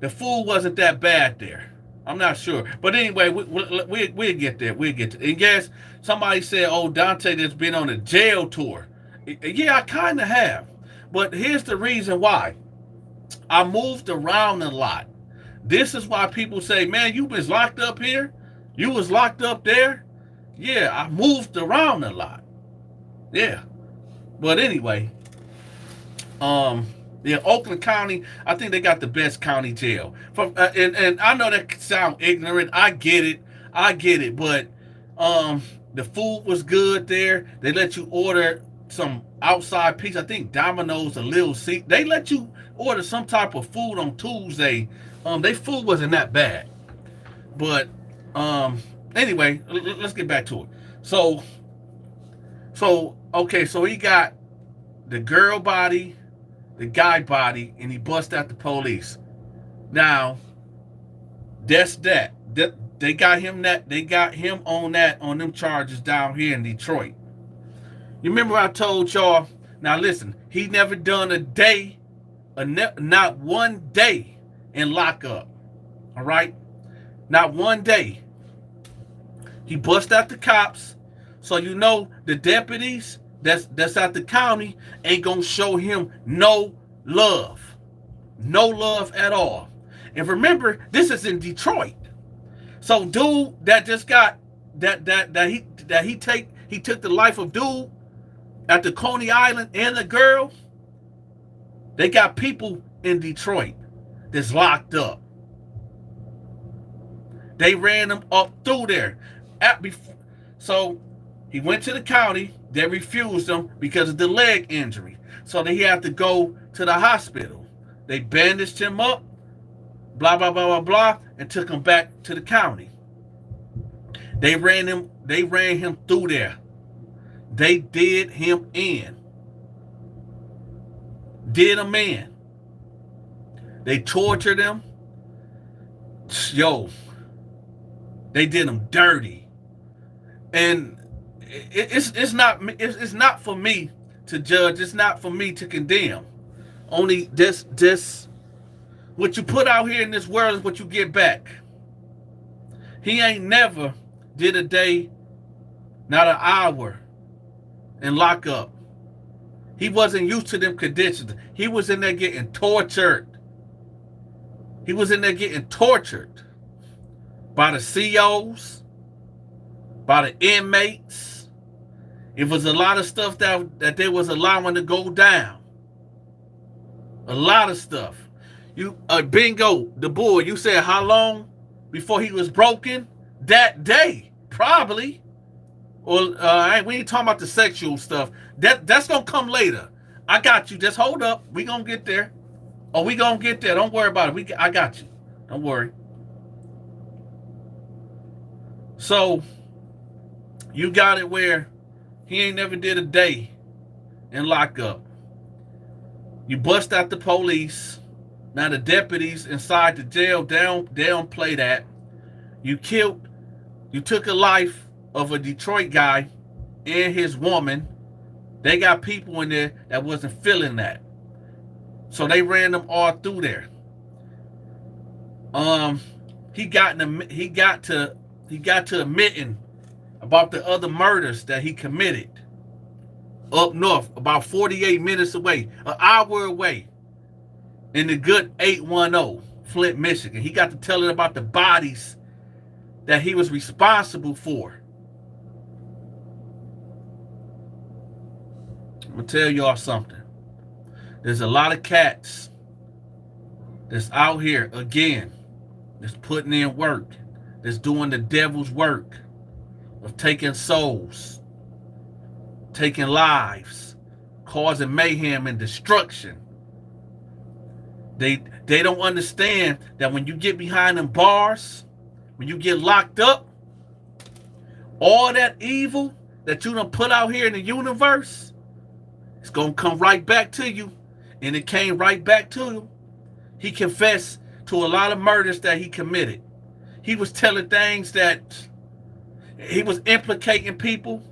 The food wasn't that bad there. I'm not sure. But anyway, we'll get there. We'll get there. And yes, somebody said, oh, Dante has been on a jail tour. Yeah, I kind of have. But here's the reason why. I moved around a lot. This is why people say, man, you was locked up here? You was locked up there? Yeah, I moved around a lot. Yeah. But anyway, Oakland County, I think they got the best county jail. And I know that sound ignorant. I get it. But the food was good there. They let you order some outside pizza. I think Domino's, a Little Caesars. They let you order some type of food on Tuesday. Their food wasn't that bad. But anyway, let's get back to it. So he got the girl body, the guy body, and he bust out the police. Now, that's that. They got him on them charges down here in Detroit. You remember I told y'all, now listen, he never done a day, not one day in lockup. All right? Not one day. He bust out the cops. So you know the deputies that's at the county ain't gonna show him no love. No love at all. And remember, this is in Detroit. So dude that just got he took the life of dude at the Coney Island and the girl, they got people in Detroit that's locked up. They ran him up through there. So he went to the county. They refused him because of the leg injury. So he had to go to the hospital. They bandaged him up, blah, blah, blah, blah, blah, and took him back to the county. They ran him through there. They did him in. Did him in. They tortured him. Yo, they did him dirty. And it's not for me to judge. It's not for me to condemn. Only this what you put out here in this world is what you get back. He ain't never did a day, not an hour, in lockup. He wasn't used to them conditions. He was in there getting tortured. He was in there getting tortured by the COs, by the inmates. It was a lot of stuff that they was allowing to go down. A lot of stuff. You Bingo, the boy, you said how long before he was broken? That day, probably. Or we ain't talking about the sexual stuff. That's gonna come later. I got you. Just hold up. We gonna get there. Oh, we gonna get there. Don't worry about it. I got you. Don't worry. So you got it where he ain't never did a day in lockup. You bust out the police. Now the deputies inside the jail, they don't play that. You took a life of a Detroit guy and his woman. They got people in there that wasn't feeling that. So they ran them all through there. He got to admitting about the other murders that he committed up north, about 48 minutes away, an hour away, in the good 810, Flint, Michigan. He got to telling about the bodies that he was responsible for. I'm gonna tell y'all something. There's a lot of cats that's out here again, that's putting in work, that's doing the devil's work of taking souls, taking lives, causing mayhem and destruction. They don't understand that when you get behind them bars, when you get locked up, all that evil that you done put out here in the universe, it's gonna come right back to you. And it came right back to him. He confessed to a lot of murders that he committed. He was telling things that he was implicating people.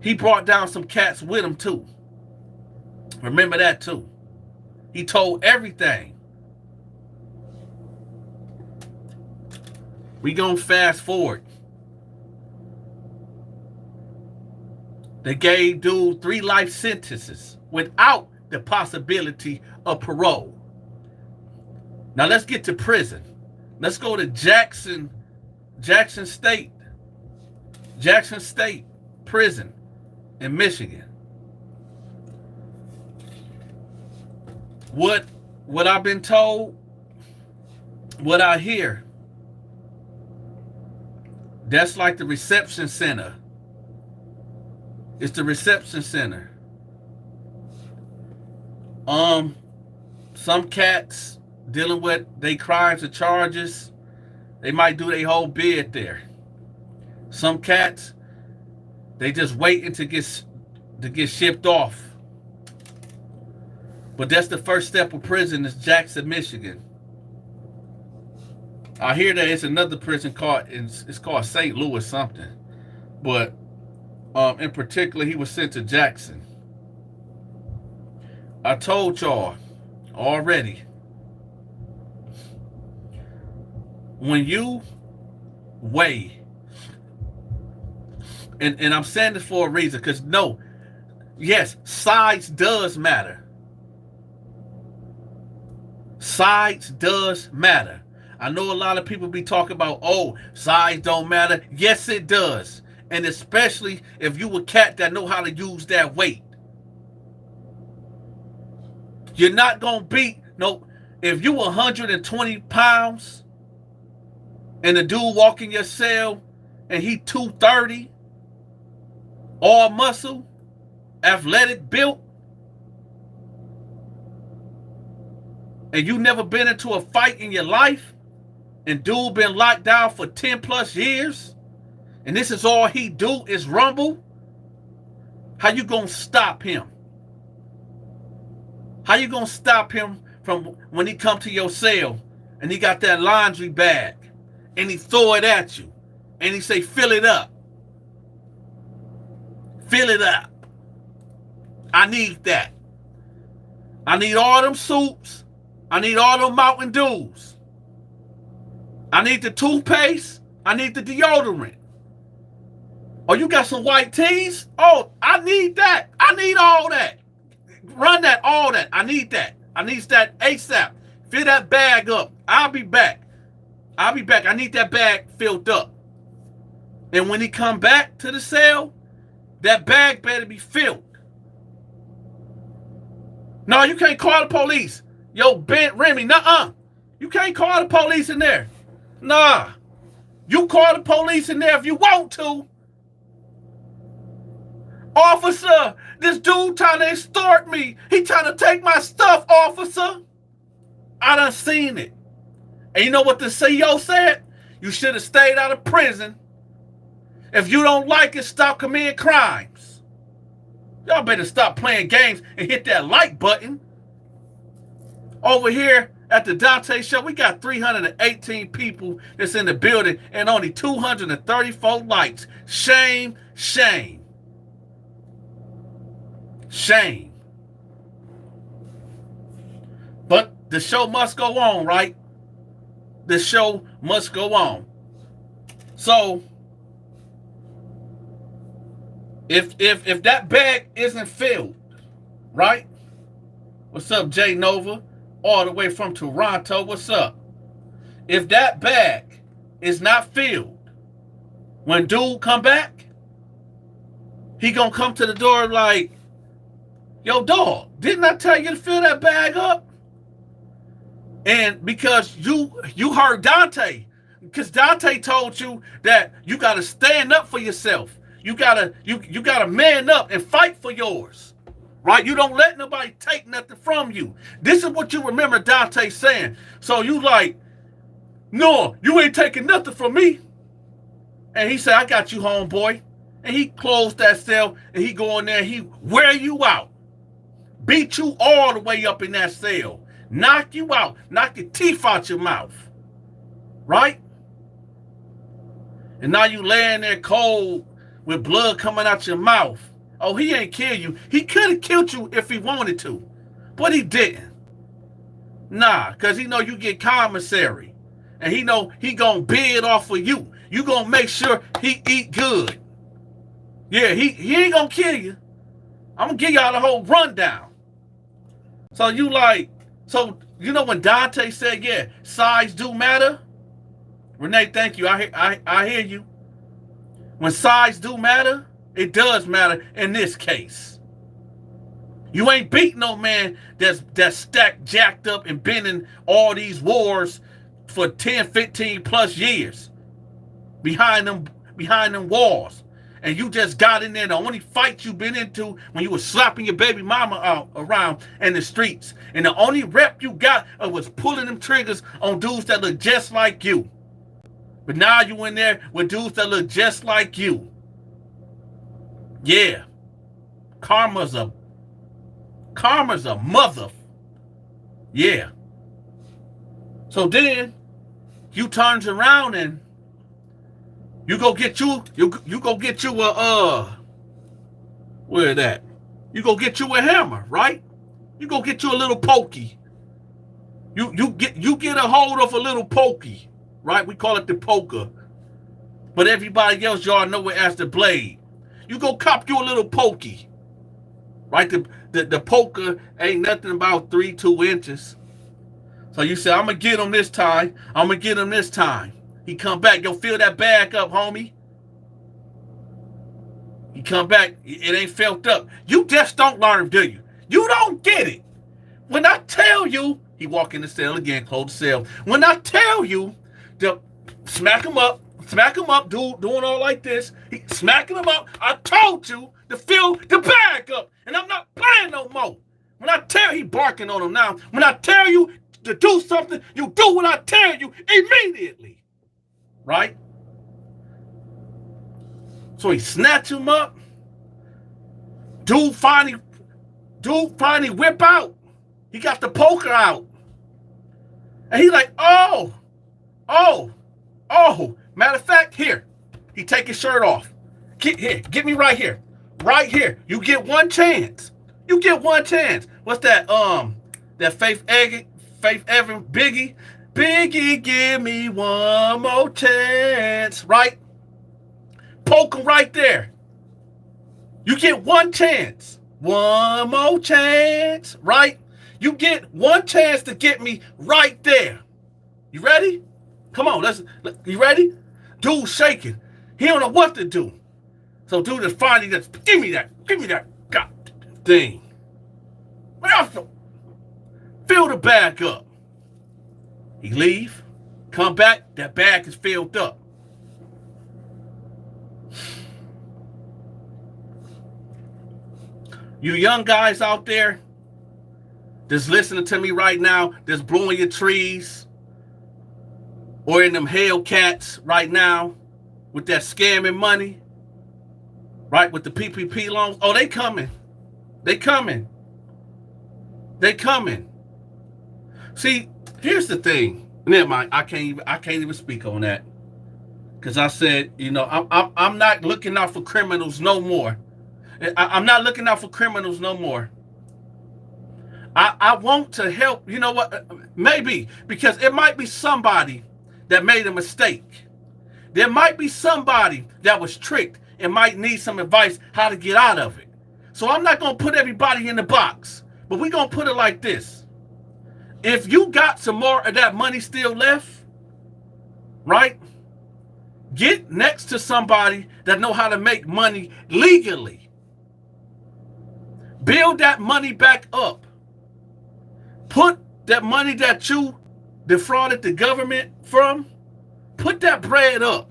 He brought down some cats with him too. Remember that too. He told everything. We gonna fast forward. They gave dude 3 life sentences without the possibility of parole. Now let's get to prison. Let's go to Jackson State Prison in Michigan. What I've been told, what I hear, that's like the reception center. It's the reception center. Some cats dealing with their crimes and charges, they might do their whole bid there. Some cats, they just waiting to get shipped off. But that's the first step of prison is Jackson, Michigan. I hear that it's another prison called St. Louis something. But in particular, he was sent to Jackson. I told y'all already, when you weigh, and I'm saying this for a reason, because yes, size does matter. Size does matter. I know a lot of people be talking about, oh, size don't matter. Yes, it does. And especially if you a cat that know how to use that weight. You're not going to beat, if you 120 pounds and the dude walk in your cell and he 230, all muscle, athletic built, and you never been into a fight in your life, and dude been locked down for 10 plus years, and this is all he do is rumble, how you gonna stop him? How you gonna stop him from when he come to your cell and he got that laundry bag and he throw it at you and he say, fill it up. Fill it up. I need that. I need all them soups. I need all them Mountain Dews. I need the toothpaste. I need the deodorant. Oh, you got some white teas? Oh, I need that. I need all that. Run that, all that. I need that. I need that ASAP. Fill that bag up. I'll be back. I'll be back. I need that bag filled up. And when he come back to the cell, that bag better be filled. No, you can't call the police. Yo, Bent Remy, nuh-uh. You can't call the police in there. Nah. You call the police in there if you want to. Officer, this dude trying to extort me. He trying to take my stuff, officer. I done seen it. And you know what the CEO said? You should have stayed out of prison. If you don't like it, stop committing crimes. Y'all better stop playing games and hit that like button. Over here at the Dante Show, we got 318 people that's in the building and only 234 likes. Shame, shame. Shame. But the show must go on, right? The show must go on. So, if that bag isn't filled, right? What's up, Jay Nova? All the way from Toronto, what's up? If that bag is not filled, when dude come back, he gonna come to the door like, yo, dog, didn't I tell you to fill that bag up? And because you heard Dante, because Dante told you that you gotta stand up for yourself. You gotta man up and fight for yours. Right? You don't let nobody take nothing from you. This is what you remember Dante saying. So you like, no, you ain't taking nothing from me. And he said, I got you, homeboy. And he closed that cell and he go in there and he wear you out. Beat you all the way up in that cell. Knock you out. Knock your teeth out your mouth. Right? And now you laying there cold with blood coming out your mouth. Oh, he ain't kill you. He could have killed you if he wanted to. But he didn't. Nah, because he know you get commissary. And he know he gonna bid off of you. You gonna make sure he eat good. Yeah, he ain't gonna kill you. I'm gonna give y'all the whole rundown. So you like, so you know when Dante said, yeah, size do matter? Renee, thank you. I hear you. When size do matter, it does matter in this case. You ain't beat no man that's stacked, jacked up, and been in all these wars for 10, 15 plus years behind them walls. And you just got in there. The only fight you been into when you was slapping your baby mama out around in the streets. And the only rep you got was pulling them triggers on dudes that look just like you. But now you in there with dudes that look just like you. Yeah. Karma's a mother. Yeah. So then you turns around and you go get you a where that? You go get you a hammer, right? You go get you a little pokey. You get a hold of a little pokey, right? We call it the poker. But everybody else, y'all know it as the blade. You go cop you a little pokey. Right? The poker ain't nothing about 2 inches. So you say, I'm gonna get him this time. I'm gonna get him this time. He come back, yo, fill that bag up, homie. He come back, it ain't filled up. You just don't learn, do you? You don't get it. When I tell you, he walk in the cell again, close the cell. When I tell you to smack him up, doing all like this, he smacking him up. I told you to fill the bag up, and I'm not playing no more. When I tell he barking on him now, when I tell you to do something, you do what I tell you immediately. Right? So he snatch him up. Dude finally whip out. He got the poker out. And he like, oh. Matter of fact, here. He take his shirt off. Get me right here. Right here. You get one chance. You get one chance. What's that? That Faith Evan Biggie. Biggie, give me one more chance. Right? Poke him right there. You get one chance. One more chance. Right? You get one chance to get me right there. You ready? Come on, you ready? Dude shaking. He don't know what to do. So dude is finally just, give me that god thing. Fill the bag up. He leave, come back, that bag is filled up. You young guys out there that's listening to me right now, that's blowing your trees, or in them Hellcats right now with that scamming money, right, with the PPP loans. Oh, they coming. They coming. They coming. See, here's the thing. Never mind. I can't even speak on that, because I said, you know, I'm not looking out for criminals no more. I'm not looking out for criminals no more. I want to help. You know what? Maybe because it might be somebody that made a mistake. There might be somebody that was tricked and might need some advice how to get out of it. So I'm not going to put everybody in the box, but we're going to put it like this. If you got some more of that money still left, right, get next to somebody that know how to make money legally. Build that money back up. Put that money that you defrauded the government from, put that bread up.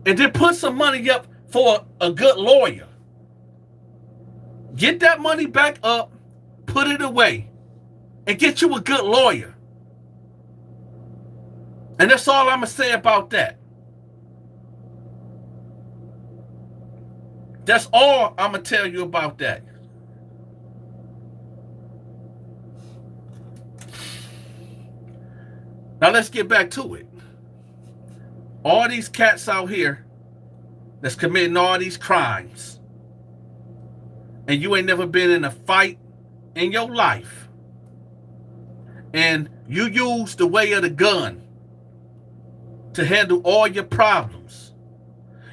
And then put some money up for a good lawyer. Get that money back up, put it away, and get you a good lawyer. And that's all I'm going to say about that. That's all I'm going to tell you about that. Now let's get back to it. All these cats out here that's committing all these crimes, and you ain't never been in a fight in your life, and you use the way of the gun to handle all your problems.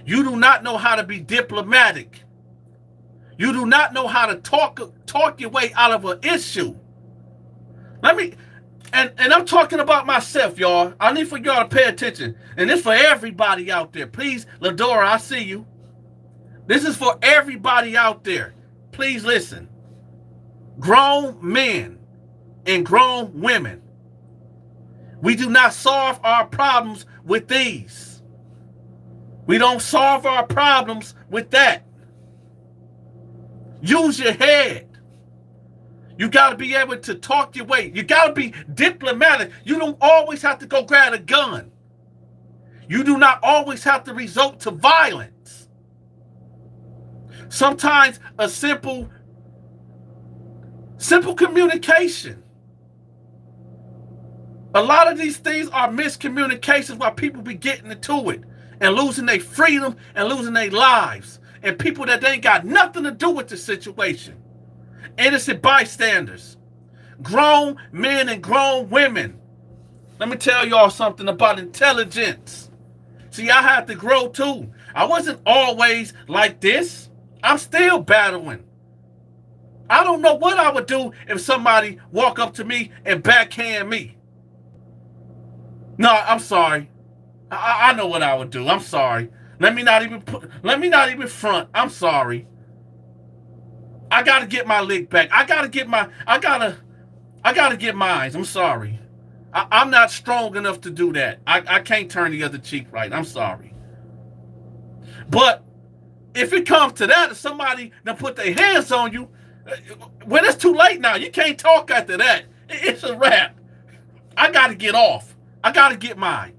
You do not know how to be diplomatic. You do not know how to talk your way out of an issue. And I'm talking about myself, y'all. I need for y'all to pay attention. And this for everybody out there. Please, Ladora, I see you. This is for everybody out there. Please listen. Grown men and grown women. We do not solve our problems with these. We don't solve our problems with that. Use your head. You got to be able to talk your way. You got to be diplomatic. You don't always have to go grab a gun. You do not always have to resort to violence. Sometimes a simple communication. A lot of these things are miscommunications while people be getting into it and losing their freedom and losing their lives. And people that they ain't got nothing to do with the situation. Innocent bystanders, grown men and grown women. Let me tell y'all something about intelligence. See, I had to grow too. I wasn't always like this. I'm still battling. I don't know what I would do if somebody walk up to me and backhand me. No, I'm sorry. I know what I would do. I'm sorry. Let me not even front. I'm sorry. I gotta get my lick back. I gotta get mine. I'm sorry. I'm not strong enough to do that. I can't turn the other cheek right. I'm sorry. But if it comes to that, if somebody done put their hands on you, when it's too late now, you can't talk after that. It's a wrap. I gotta get off. I gotta get mine.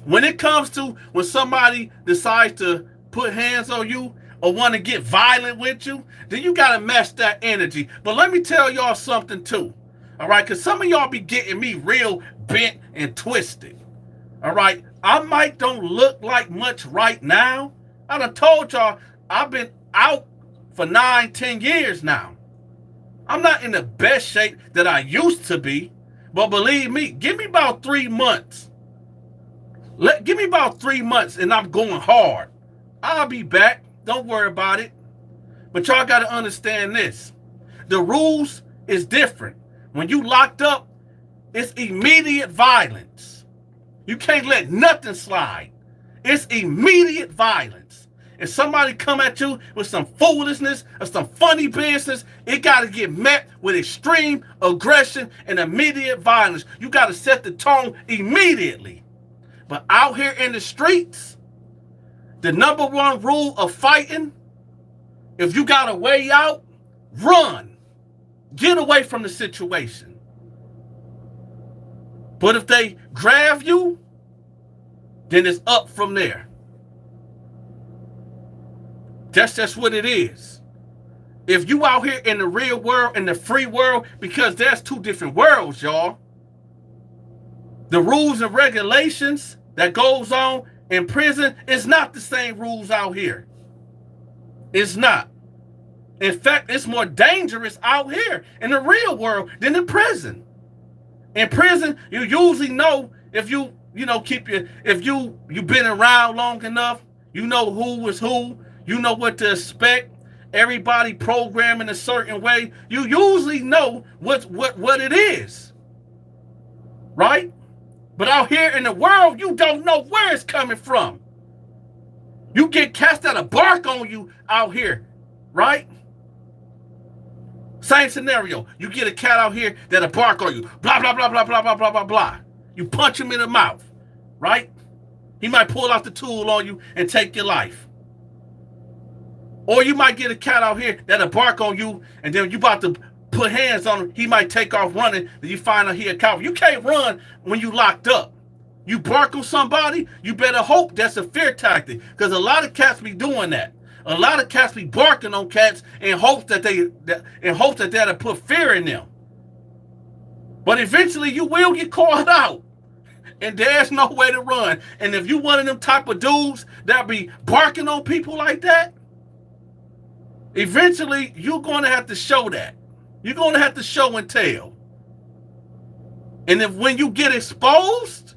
When it comes to when somebody decides to put hands on you, or want to get violent with you, then you got to match that energy. But let me tell y'all something too, all right? Because some of y'all be getting me real bent and twisted, all right? I might don't look like much right now. I done told y'all I've been out for 9, 10 years now. I'm not in the best shape that I used to be, but believe me, give me about 3 months. Give me about 3 months and I'm going hard. I'll be back. Don't worry about it. But y'all got to understand this. The rules is different. When you locked up, it's immediate violence. You can't let nothing slide. It's immediate violence. If somebody come at you with some foolishness or some funny business, it got to get met with extreme aggression and immediate violence. You got to set the tone immediately. But out here in the streets, the number one rule of fighting, if you got a way out, run. Get away from the situation. But if they grab you, then it's up from there. That's just what it is. If you out here in the real world, in the free world, because there's two different worlds, y'all. The rules and regulations that goes on in prison is not the same rules out here. It's not. In fact, it's more dangerous out here in the real world than in prison. In prison, you usually know if you've been around long enough, you know who is who, you know what to expect. Everybody programmed in a certain way. You usually know what it is. Right? But out here in the world, you don't know where it's coming from. You get cats that'll bark on you out here, right? Same scenario. You get a cat out here that'll bark on you. Blah, blah, blah, blah, blah, blah, blah, blah, blah. You punch him in the mouth, right? He might pull out the tool on you and take your life. Or you might get a cat out here that'll bark on you, and then you about to put hands on him. He might take off running, then you find out he a coward. You can't run when you locked up. You bark on somebody, you better hope that's a fear tactic, because a lot of cats be doing that. A lot of cats be barking on cats in hopes that that'll put fear in them. But eventually you will get caught out, and there's no way to run. And if you one of them type of dudes that be barking on people like that, eventually you're going to have to show that. You're going to have to show and tell. And if when you get exposed,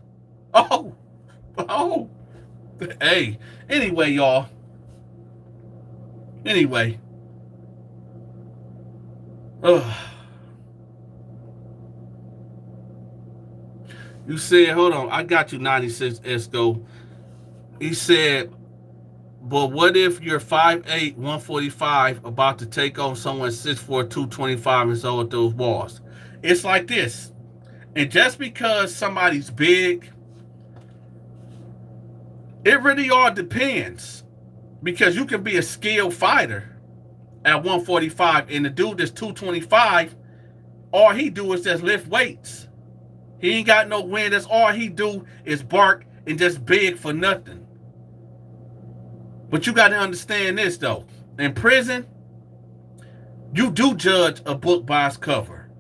hey, anyway, y'all. Anyway. You said, hold on, I got you, 96 Esco. He said, but what if you're 5'8", 145, about to take on someone 6'4", 225 and so with those walls? It's like this. And just because somebody's big, it really all depends. Because you can be a skilled fighter at 145, and the dude that's 225, all he do is just lift weights. He ain't got no wind. That's all he do is bark and just beg for nothing. But you got to understand this, though. In prison, you do judge a book by its cover.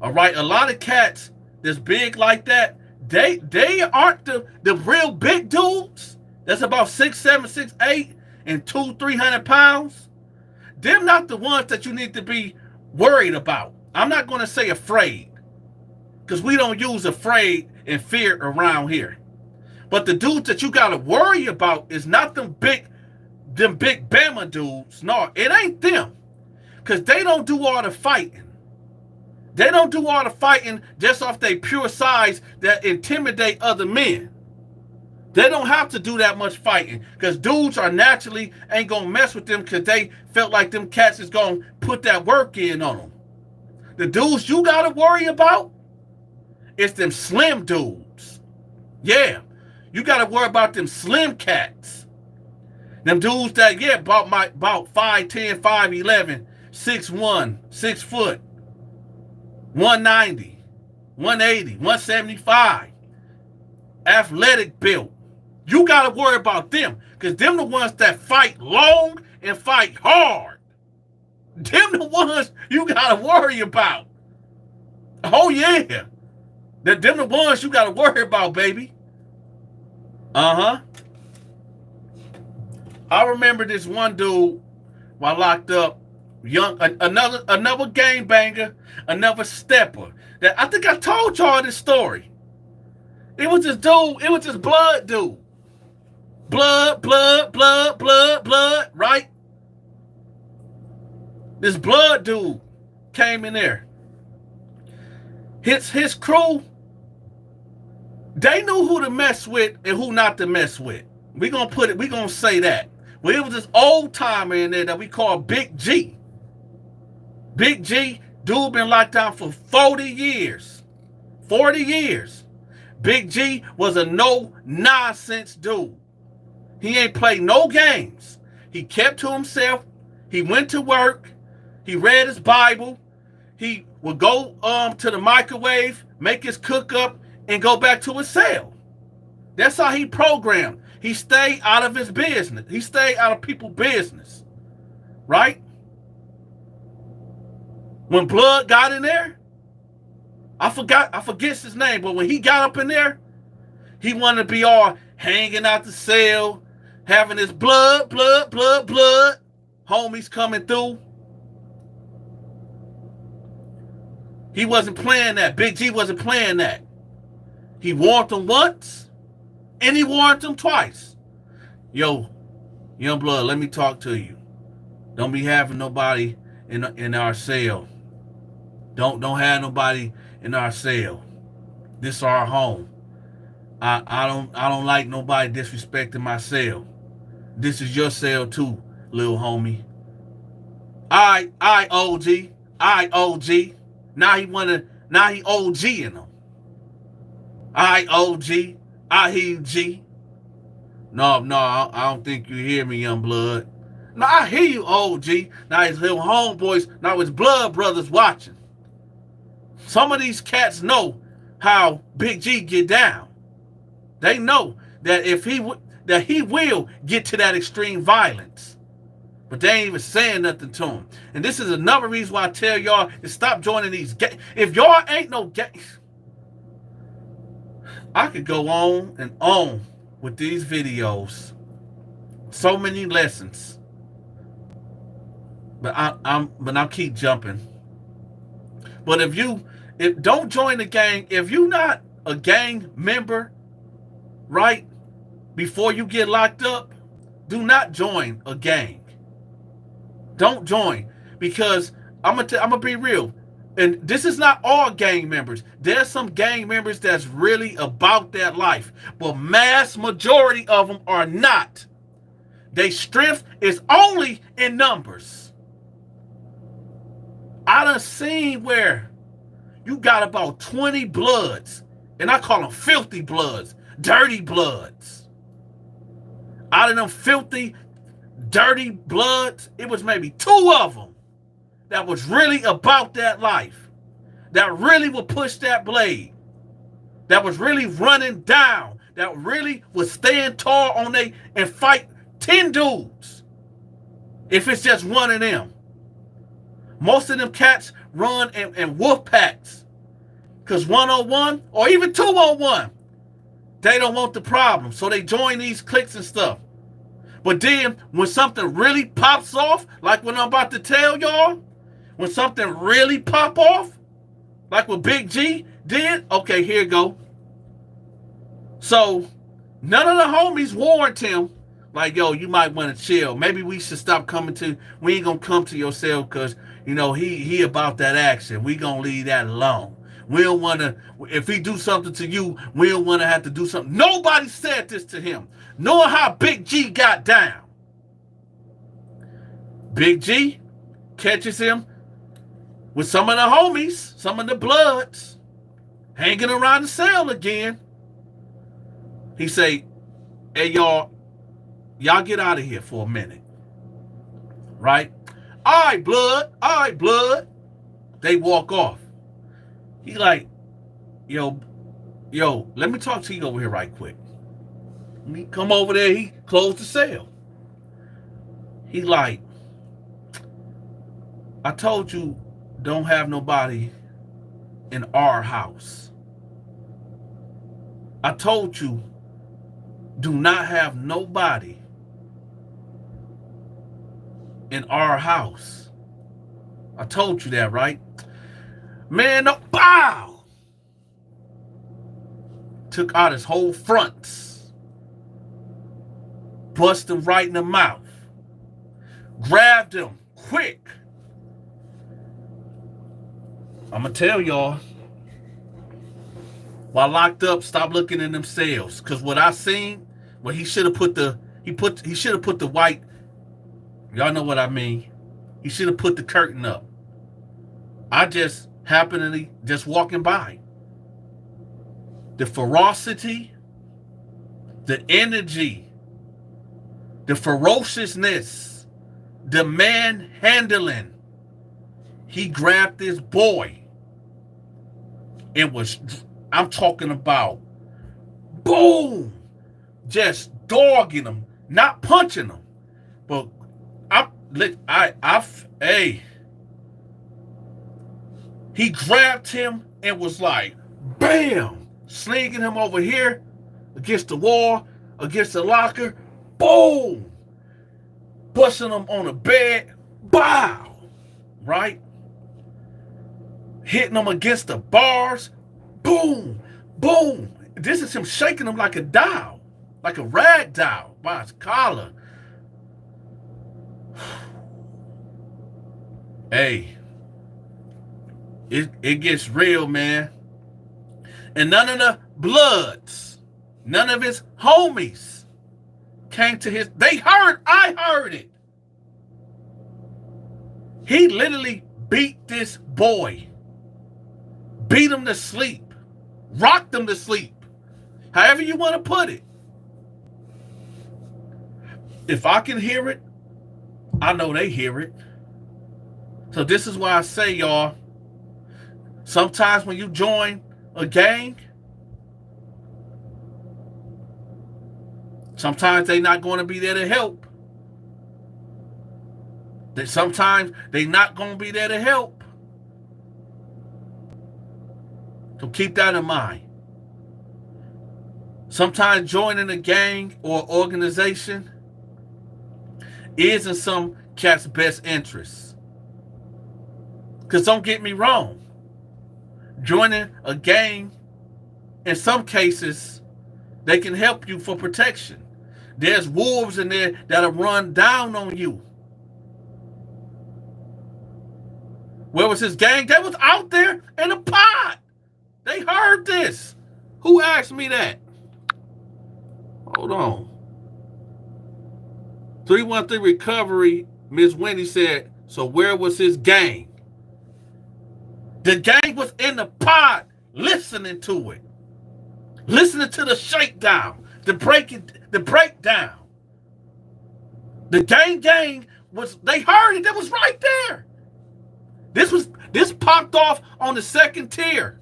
All right? A lot of cats that's big like that, they aren't the real big dudes. That's about 6'7", 6'8", and 200-300 pounds. They're not the ones that you need to be worried about. I'm not going to say afraid, because we don't use afraid and fear around here. But the dudes that you got to worry about is not them big Bama dudes. No, it ain't them. Because they don't do all the fighting. They don't do all the fighting just off their pure size that intimidate other men. They don't have to do that much fighting, because dudes are naturally ain't going to mess with them because they felt like them cats is going to put that work in on them. The dudes you got to worry about is them slim dudes. Yeah. You got to worry about them slim cats. Them dudes that, about 5'10", 5'11", 6'1", 6 foot, 190, 180, 175, athletic build. You got to worry about them, because them the ones that fight long and fight hard. Them the ones you got to worry about. Oh, yeah. Them the ones you got to worry about, baby. I remember this one dude while locked up. Another game banger, another stepper. That I think I told y'all this story. It was this dude. It was this blood dude. Blood. Right? This blood dude came in there. His crew, they knew who to mess with and who not to mess with. We gonna say that. Well, it was this old timer in there that we call Big G. Big G, dude been locked down for 40 years. 40 years. Big G was a no-nonsense dude. He ain't played no games. He kept to himself. He went to work. He read his Bible. He would go to the microwave, make his cook up, and go back to his cell. That's how he programmed. He stayed out of his business. He stayed out of people's business. Right? When Blood got in there, I forget his name, but when he got up in there, he wanted to be all hanging out the cell, having his blood, homies coming through. He wasn't playing that. Big G wasn't playing that. He warned them once, and he warned them twice. Yo, young blood, let me talk to you. Don't be having nobody in our cell. Don't have nobody in our cell. This is our home. I don't like nobody disrespecting my cell. This is your cell too, little homie. I OG. Now he OGing them. I OG. I hear G. No, I don't think you hear me, young blood. No, I hear you, OG. Now his little homeboys, now his blood brothers watching. Some of these cats know how Big G get down. They know that he will get to that extreme violence. But they ain't even saying nothing to him. And this is another reason why I tell y'all to stop joining these gangs. If y'all ain't no gangs, I could go on and on with these videos. So many lessons. But I'll keep jumping. But if don't join the gang, if you're not a gang member, right, before you get locked up, do not join a gang. Don't join, because I'm gonna be real, and this is not all gang members. There's some gang members that's really about that life, but mass majority of them are not. Their strength is only in numbers. I done seen where you got about 20 bloods, and I call them filthy bloods, dirty bloods. Out of them filthy, dirty bloods, it was maybe 2 of them that was really about that life, that really would push that blade, that was really running down, that really would stand tall on they and fight 10 dudes if it's just one of them. Most of them cats run in wolf packs, because 1-on-1 or even 2-on-1, they don't want the problem, so they join these cliques and stuff. But then when something really pops off, like what I'm about to tell y'all, when something really pop off, like what Big G did, okay, here you go. So none of the homies warned him, like, yo, you might want to chill. Maybe we should stop we ain't gonna come to your cell because, you know, he about that action. We gonna leave that alone. We don't want to, if he do something to you, we don't want to have to do something. Nobody said this to him. Knowing how Big G got down. Big G catches him with some of the homies, some of the bloods, hanging around the cell again. He say, hey, y'all get out of here for a minute. Right? All right, blood. They walk off. He like, yo, let me talk to you over here right quick. He come over there, he closed the cell. He like, I told you don't have nobody in our house. I told you do not have nobody in our house. I told you that, right? Man, no, bow! Took out his whole fronts. Bust him right in the mouth. Grabbed him quick. I'm going to tell y'all, while locked up, stop looking in themselves. Because what I seen, well, he should have put the, he should have put the white, y'all know what I mean. He should have put the curtain up. I just happened just walking by. The ferocity, the energy, the ferociousness, the manhandling. He grabbed this boy. It was, I'm talking about, boom, just dogging him, not punching him, but hey, he grabbed him and was like, bam, slinging him over here against the wall, against the locker, boom, busting him on the bed, bow, right? Hitting him against the bars, boom, boom. This is him shaking him like a doll, like a rag doll by his collar. Hey, it gets real, man. And none of the bloods, none of his homies came to his, I heard it. He literally beat this boy. Beat him to sleep. Rocked him to sleep. However you want to put it. If I can hear it, I know they hear it. So this is why I say, y'all, sometimes when you join a gang, sometimes they not going to be there to help. Sometimes they not going to be there to help. So keep that in mind. Sometimes joining a gang or organization is in some cat's best interest. Because don't get me wrong. Joining a gang, in some cases, they can help you for protection. There's wolves in there that'll run down on you. Where was his gang? They was out there in a pod. They heard this. Who asked me that? Hold on. 313 Recovery, Miss Wendy said, so where was his gang? The gang was in the pod listening to it. Listening to the shakedown, the breakdown. The gang was, they heard it. That was right there. This popped off on the second tier.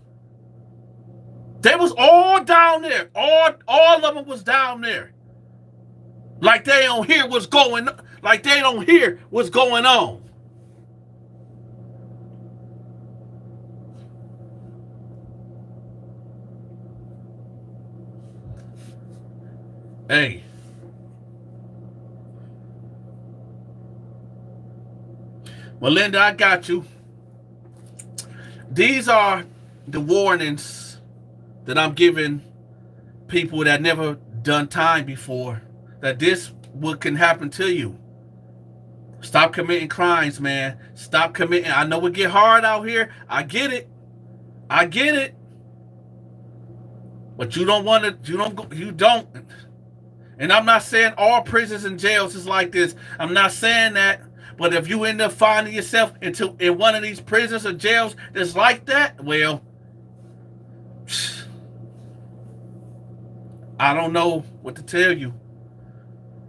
They was all down there. All of them was down there. Like they don't hear what's going on. Like they don't hear what's going on. Hey. Melinda, I got you. These are the warnings that I'm giving people that never done time before, that this what can happen to you. Stop committing crimes, man. Stop committing. I know it get hard out here. I get it. But you don't want to, you don't. And I'm not saying all prisons and jails is like this. I'm not saying that. But if you end up finding yourself in one of these prisons or jails that's like that, well, I don't know what to tell you.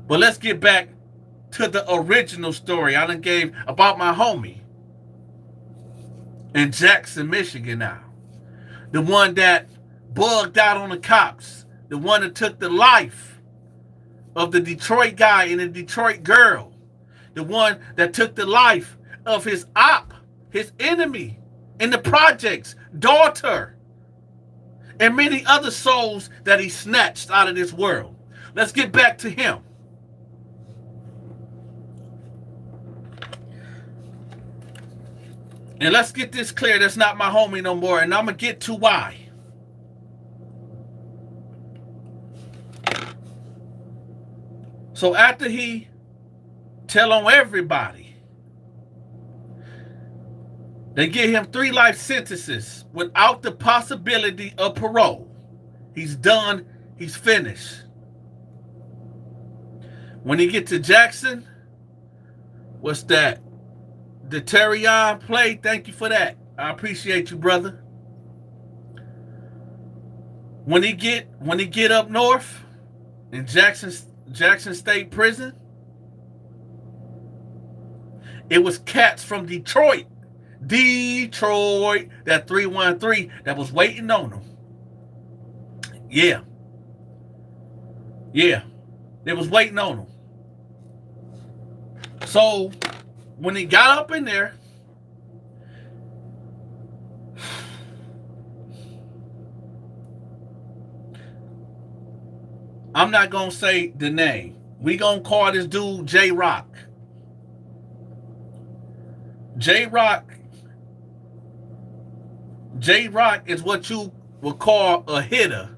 But let's get back to the original story I done gave about my homie in Jackson, Michigan now. The one that bugged out on the cops. The one that took the life of the Detroit guy and the Detroit girl. The one that took the life of his his enemy in the projects, daughter, and many other souls that he snatched out of this world. Let's get back to him. And let's get this clear. That's not my homie no more. And I'm going to get to why. So after he tell on everybody, they give him 3 life sentences without the possibility of parole. He's done. He's finished. When he get to Jackson, what's that? The Terrion play. Thank you for that. I appreciate you, brother. When he get up north in Jackson State Prison, it was cats from Detroit, that 313 that was waiting on him. Yeah, they was waiting on him. So when he got up in there, I'm not going to say the name. We going to call this dude J-Rock. J-Rock is what you would call a hitter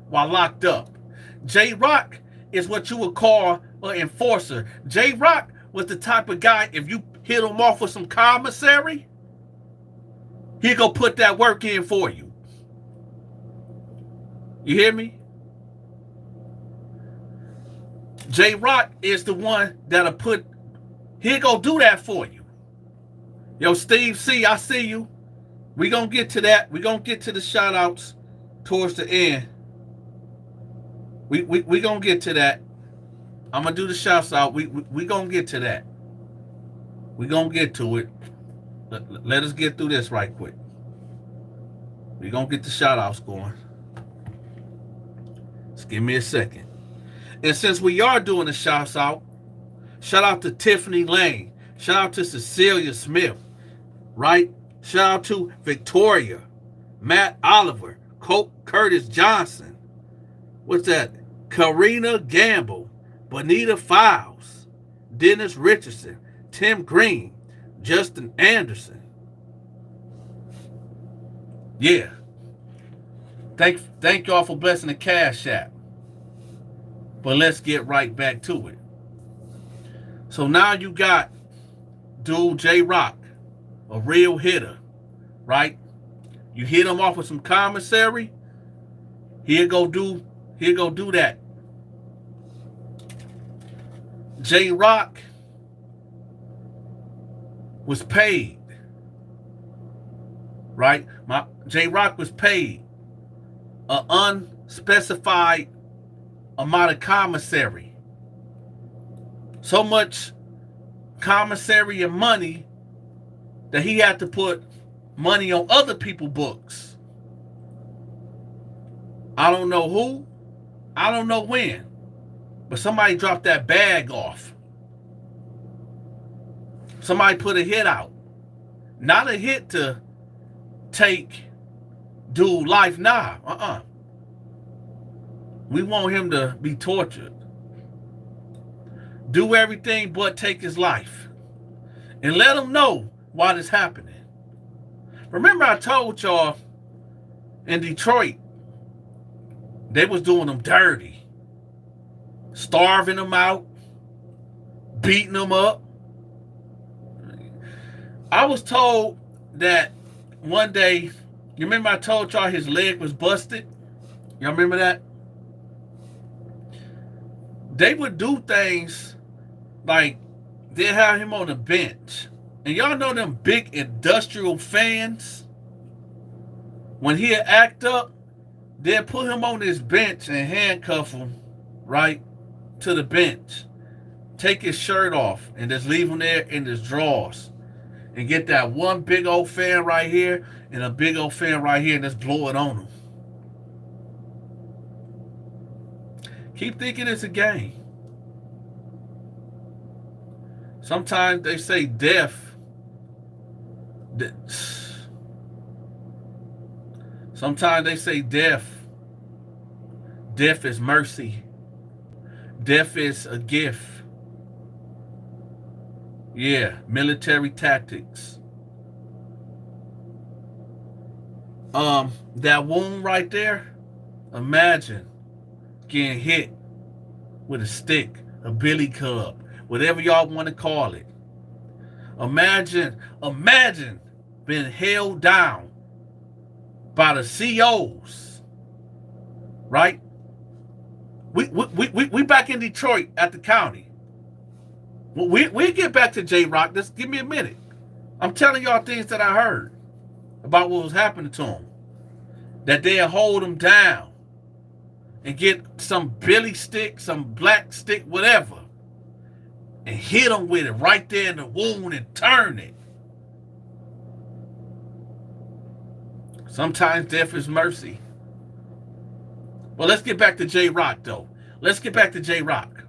while locked up. J-Rock is what you would call an enforcer. J-Rock was the type of guy, if you hit him off with some commissary, he go put that work in for you. You hear me? J-Rock is the one that'll he'll go do that for you. Yo, Steve C, I see you. We gonna get to that. We gonna get to the shout outs towards the end. We gonna get to that. I'm gonna do the shouts out. We gonna get to that. We gonna get to it. Let us get through this right quick. We gonna get the shout outs going. Just give me a second. And since we are doing the shouts out, shout out to Tiffany Lane. Shout out to Cecilia Smith. Right? Shout out to Victoria, Matt Oliver, Curtis Johnson. What's that? Karina Gamble, Bonita Files, Dennis Richardson, Tim Green, Justin Anderson. Yeah. Thank y'all for blessing the Cashapp. But let's get right back to it. So now you got dude J-Rock, a real hitter, right? You hit him off with some commissary, he'll go do that. J-Rock was paid, right? J-Rock was paid an unspecified amount of commissary. So much commissary and money that he had to put money on other people's books. I don't know who, I don't know when, but somebody dropped that bag off. Somebody put a hit out. Not a hit to take dude life, nah, We want him to be tortured. Do everything but take his life. And let him know why this happening. Remember I told y'all in Detroit, they was doing them dirty. Starving them out. Beating them up. I was told that one day, you remember I told y'all his leg was busted? Y'all remember that? They would do things like they have him on a bench. And y'all know them big industrial fans? When he'd act up, they'd put him on this bench and handcuff him, right, to the bench. Take his shirt off and just leave him there in his drawers. And get that one big old fan right here and a big old fan right here and just blow it on him. Keep thinking it's a game. Sometimes they say death. Sometimes they say death. Death is mercy. Death is a gift. Yeah, military tactics. That wound right there, imagine getting hit with a stick, a billy club, whatever y'all want to call it. Imagine being held down by the COs, right? We back in Detroit at the county. We get back to J-Rock. Just give me a minute. I'm telling y'all things that I heard about what was happening to him. That they'll hold him down and get some billy stick, some black stick, whatever, and hit him with it right there in the wound and turn it. Sometimes death is mercy. Well, let's get back to J-Rock, though. Let's get back to J-Rock.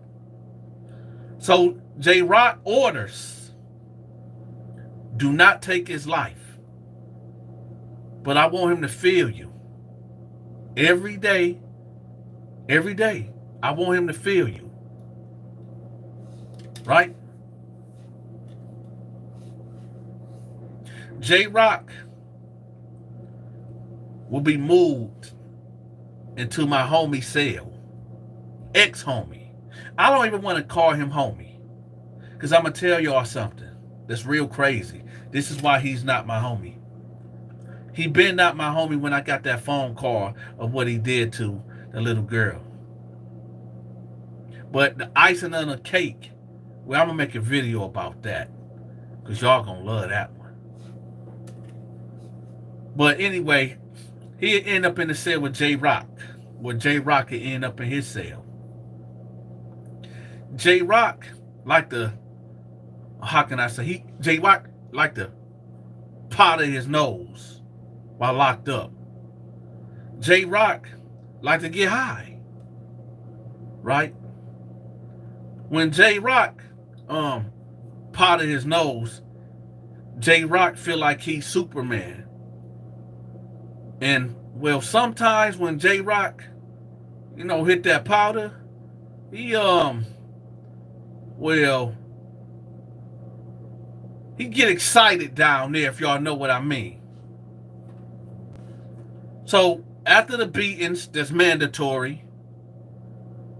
So J-Rock orders, do not take his life. But I want him to feel you. Every day, I want him to feel you. Right? J-Rock will be moved into my homie cell. Ex-homie. I don't even want to call him homie. Because I'm going to tell y'all something that's real crazy. This is why he's not my homie. He been not my homie when I got that phone call of what he did to the little girl. But the icing on the cake, well, I'm going to make a video about that. Because y'all going to love that one. But anyway, he'd end up in the cell with J-Rock. Where J-Rock would end up in his cell. J-Rock like the, how can I say, J-Rock like to powder his nose while locked up. J-Rock like to get high. Right? When J-Rock powder his nose, J-Rock feel like he's Superman. And well, sometimes when J-Rock, hit that powder, he he get excited down there, if y'all know what I mean. So after the beatings, that's mandatory.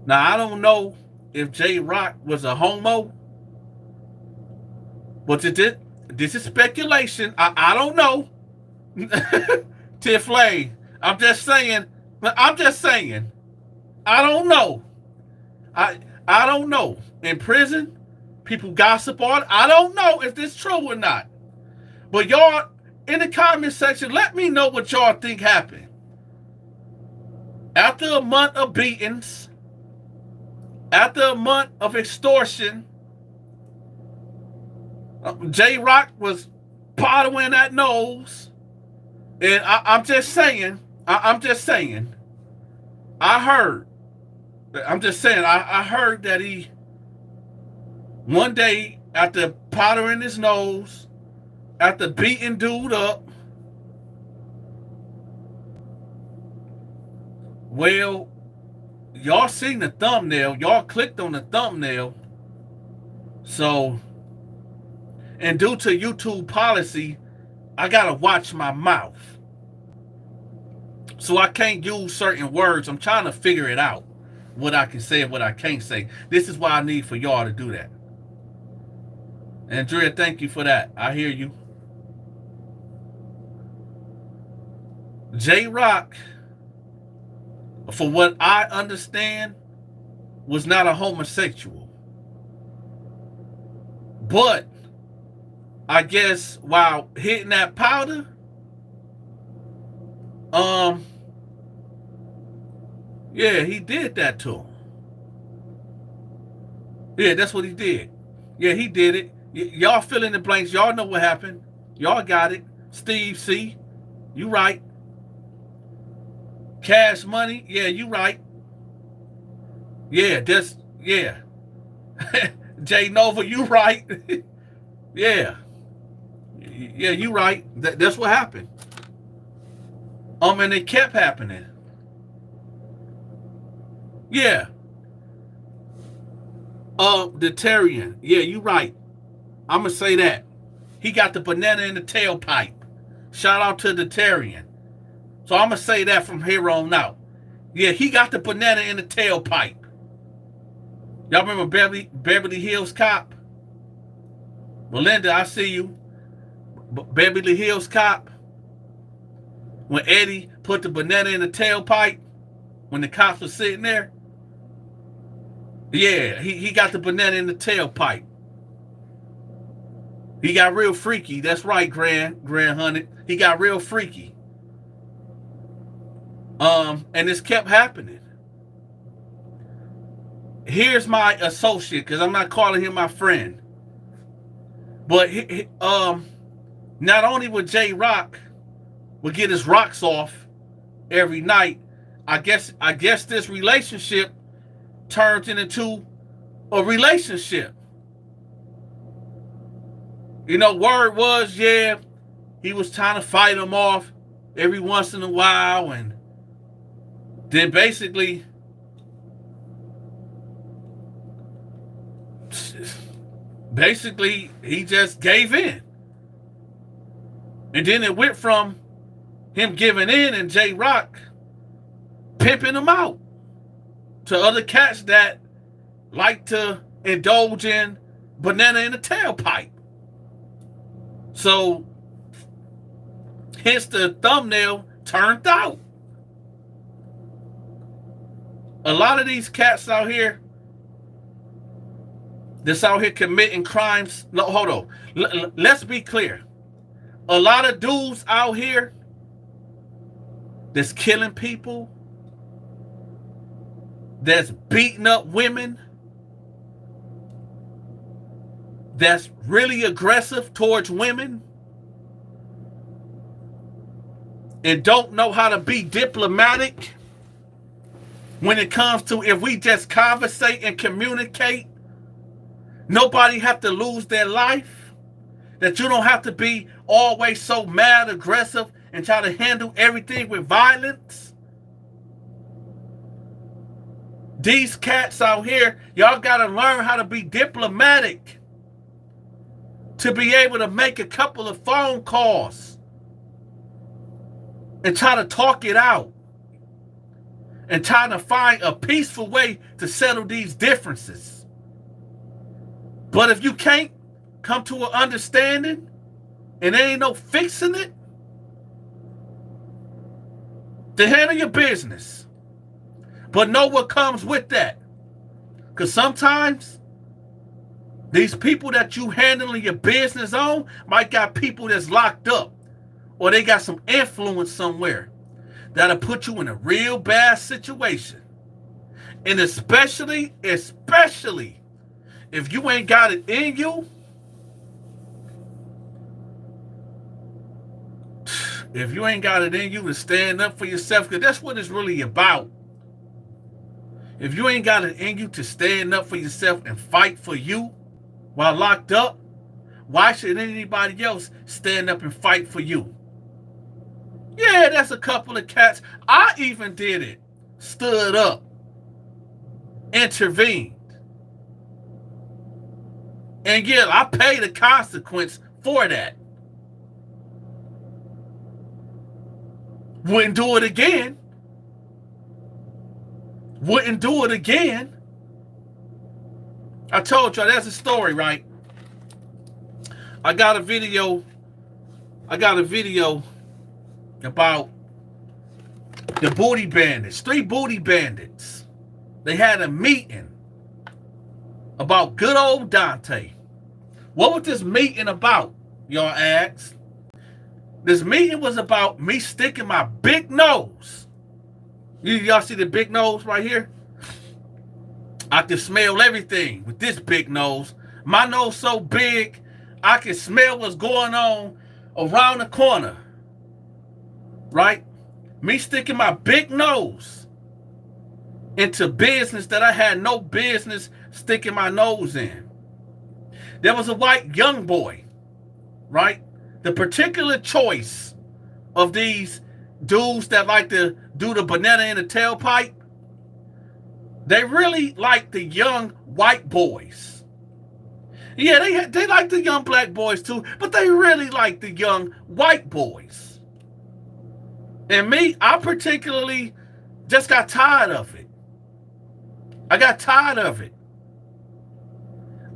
Now I don't know if J-Rock was a homo, but this is speculation. I don't know. Tifflay, I'm just saying. I don't know. I don't know. In prison, people gossip on it. I don't know if this is true or not. But y'all, in the comment section, let me know what y'all think happened. After a month of beatings, after a month of extortion, J-Rock was powdering that nose. And I'm just saying, I heard that he, one day, after powdering his nose, after beating dude up, well, y'all seen the thumbnail. Y'all clicked on the thumbnail. So, and due to YouTube policy, I gotta watch my mouth. So I can't use certain words. I'm trying to figure it out. What I can say and what I can't say. This is why I need for y'all to do that. Andrea, thank you for that. I hear you. J-Rock, for what I understand, was not a homosexual. But I guess while hitting that powder, yeah, he did that to him. Yeah, that's what he did. Yeah, he did it. Y'all fill in the blanks. Y'all know what happened. Y'all got it. Steve C., you right. Cash Money, yeah, you right. Yeah, yeah. J Nova, you right. Yeah. Yeah, you right. That's what happened. And it kept happening. Yeah. The Terrian. Yeah, you right. I'm gonna say that. He got the banana in the tailpipe. Shout out to the Terrian. So I'm going to say that from here on out. Yeah, he got the banana in the tailpipe. Y'all remember Beverly Hills Cop? Melinda, I see you. Beverly Hills Cop. When Eddie put the banana in the tailpipe, when the cops were sitting there. Yeah, he got the banana in the tailpipe. He got real freaky. That's right, Grand Hunted. He got real freaky. And this kept happening. Here's my associate, because I'm not calling him my friend. But not only would J Rock would get his rocks off every night, I guess this relationship turned into a relationship. You know, word was, yeah, he was trying to fight him off every once in a while, and then basically he just gave in. And then it went from him giving in and J Rock pimping him out to other cats that like to indulge in banana in the tailpipe. So hence the thumbnail turned out. A lot of these cats out here that's out here committing crimes. No, hold on. Let's be clear. A lot of dudes out here that's killing people, that's beating up women, that's really aggressive towards women, and don't know how to be diplomatic when it comes to if we just conversate and communicate, nobody have to lose their life. That you don't have to be always so mad, aggressive, and try to handle everything with violence. These cats out here, y'all got to learn how to be diplomatic to be able to make a couple of phone calls and try to talk it out and try to find a peaceful way to settle these differences. But if you can't come to an understanding and there ain't no fixing it, then handle your business. But know what comes with that. Because sometimes these people that you handling your business on might got people that's locked up, or they got some influence somewhere that'll put you in a real bad situation. And especially if you ain't got it in you, to stand up for yourself, because that's what it's really about. If you ain't got it in you to stand up for yourself and fight for you while locked up, why should anybody else stand up and fight for you? Yeah, that's a couple of cats. I even did it. Stood up. Intervened. And yeah, I pay the consequence for that. Wouldn't do it again. I told y'all that's a story, right? I got a video about the booty bandits. 3 booty bandits. They had a meeting about good old Dante. What was this meeting about, y'all ask? This meeting was about me sticking my big nose. Y'all see the big nose right here? I can smell everything with this big nose. My nose so big, I can smell what's going on around the corner. Right? Me sticking my big nose into business that I had no business sticking my nose in. There was a white young boy, right? The particular choice of these dudes that like to do the banana in the tailpipe, they really like the young white boys. Yeah, they like the young black boys too, but they really like the young white boys. And me, I particularly just got tired of it. I got tired of it.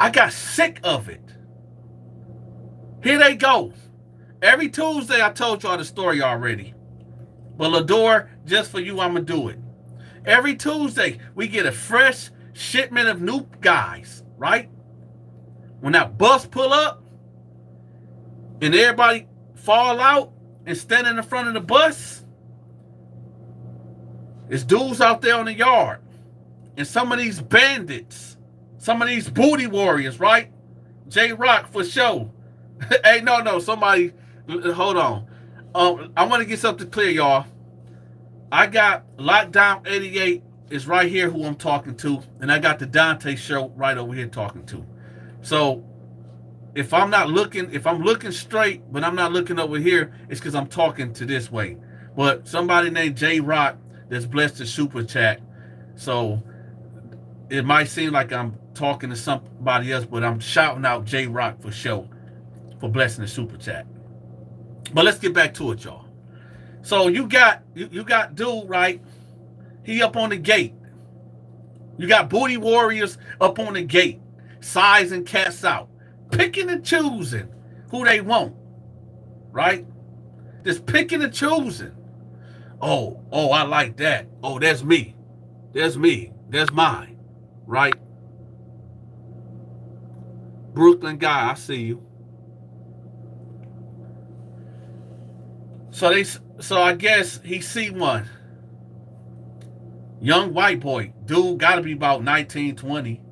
I got sick of it. Here they go. Every Tuesday, I told y'all the story already. But Lador, just for you, I'm going to do it. Every Tuesday, we get a fresh shipment of new guys, right? When that bus pull up and everybody fall out and stand in the front of the bus, it's dudes out there on the yard. And some of these bandits, some of these booty warriors, right? J-Rock for sure. Hey, no, somebody, hold on. I want to get something clear, y'all. I got Lockdown 88 is right here who I'm talking to, and I got the Dante show right over here talking to. So if I'm looking straight, but I'm not looking over here, it's because I'm talking to this way. But somebody named J-Rock that's blessed to super chat. So it might seem like I'm talking to somebody else, but I'm shouting out J-Rock for sure for blessing the super chat. But let's get back to it, y'all. So you got dude, right? He up on the gate. You got booty warriors up on the gate, sizing cats out, picking and choosing who they want, right? Just picking and choosing. Oh, I like that. Oh, that's me. That's me. That's mine, right? Brooklyn guy, I see you. So I guess he see one. Young white boy. Dude got to be about 19, 20.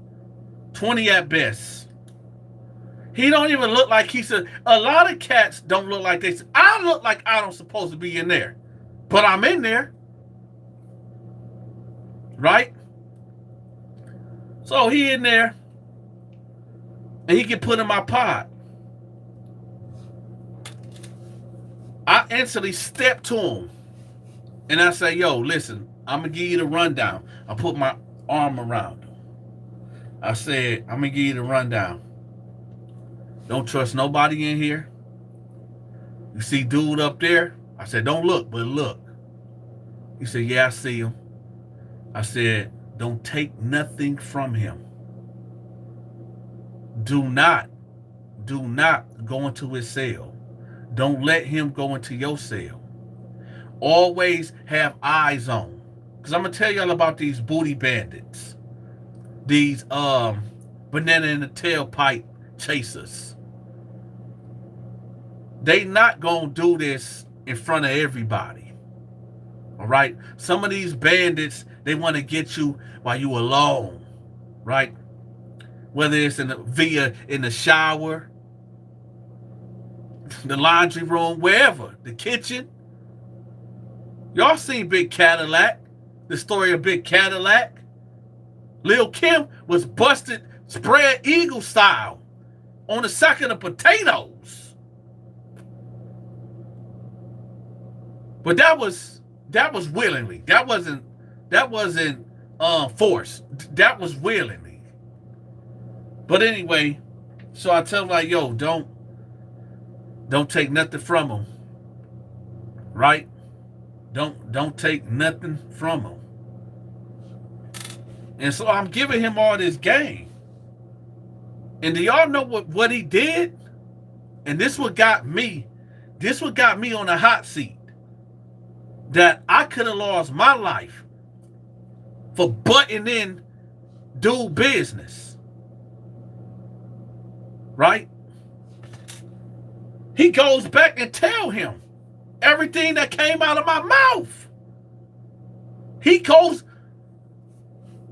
20 at best. He don't even look like a lot of cats don't look like they. I look like I don't supposed to be in there. But I'm in there. Right? So he in there. And he get put in my pod. I instantly step to him. And I say, yo, listen, I'm going to give you the rundown. I put my arm around him. I said, I'm going to give you the rundown. Don't trust nobody in here. You see dude up there? I said, don't look, but look. He said, yeah, I see him. I said, don't take nothing from him. Do not go into his cell. Don't let him go into your cell. Always have eyes on. Because I'm going to tell y'all about these booty bandits. These banana in the tailpipe chasers. They not going to do this in front of everybody. All right? Some of these bandits, they want to get you while you alone. Right? Whether it's in the shower, the laundry room, wherever, the kitchen. Y'all seen Big Cadillac, the story of Big Cadillac. Lil' Kim was busted spread eagle style on the sack of the potatoes. But that was willingly. That wasn't forced. That was willingly. But anyway, so I tell him like, yo, don't take nothing from him. Right? Don't take nothing from him. And so I'm giving him all this game. And do y'all know what he did? And this what got me on the hot seat. That I could have lost my life for butting in dude business. Right? He goes back and tell him everything that came out of my mouth. He goes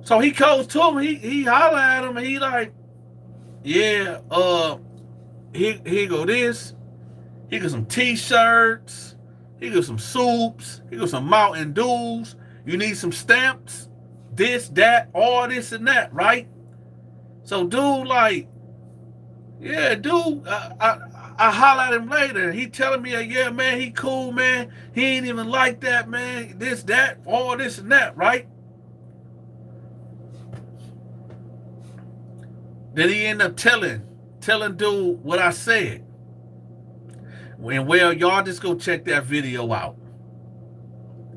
to him, he holler at him, and he like, yeah, he go this, he got some t-shirts, he got some soups, he got some Mountain Dews, you need some stamps, this, that, all this and that, right? So dude like, yeah, dude, I holler at him later. He telling me, yeah, man, he cool, man. He ain't even like that, man. This, that, all this and that, right? Then he end up telling dude what I said. And well, y'all just go check that video out.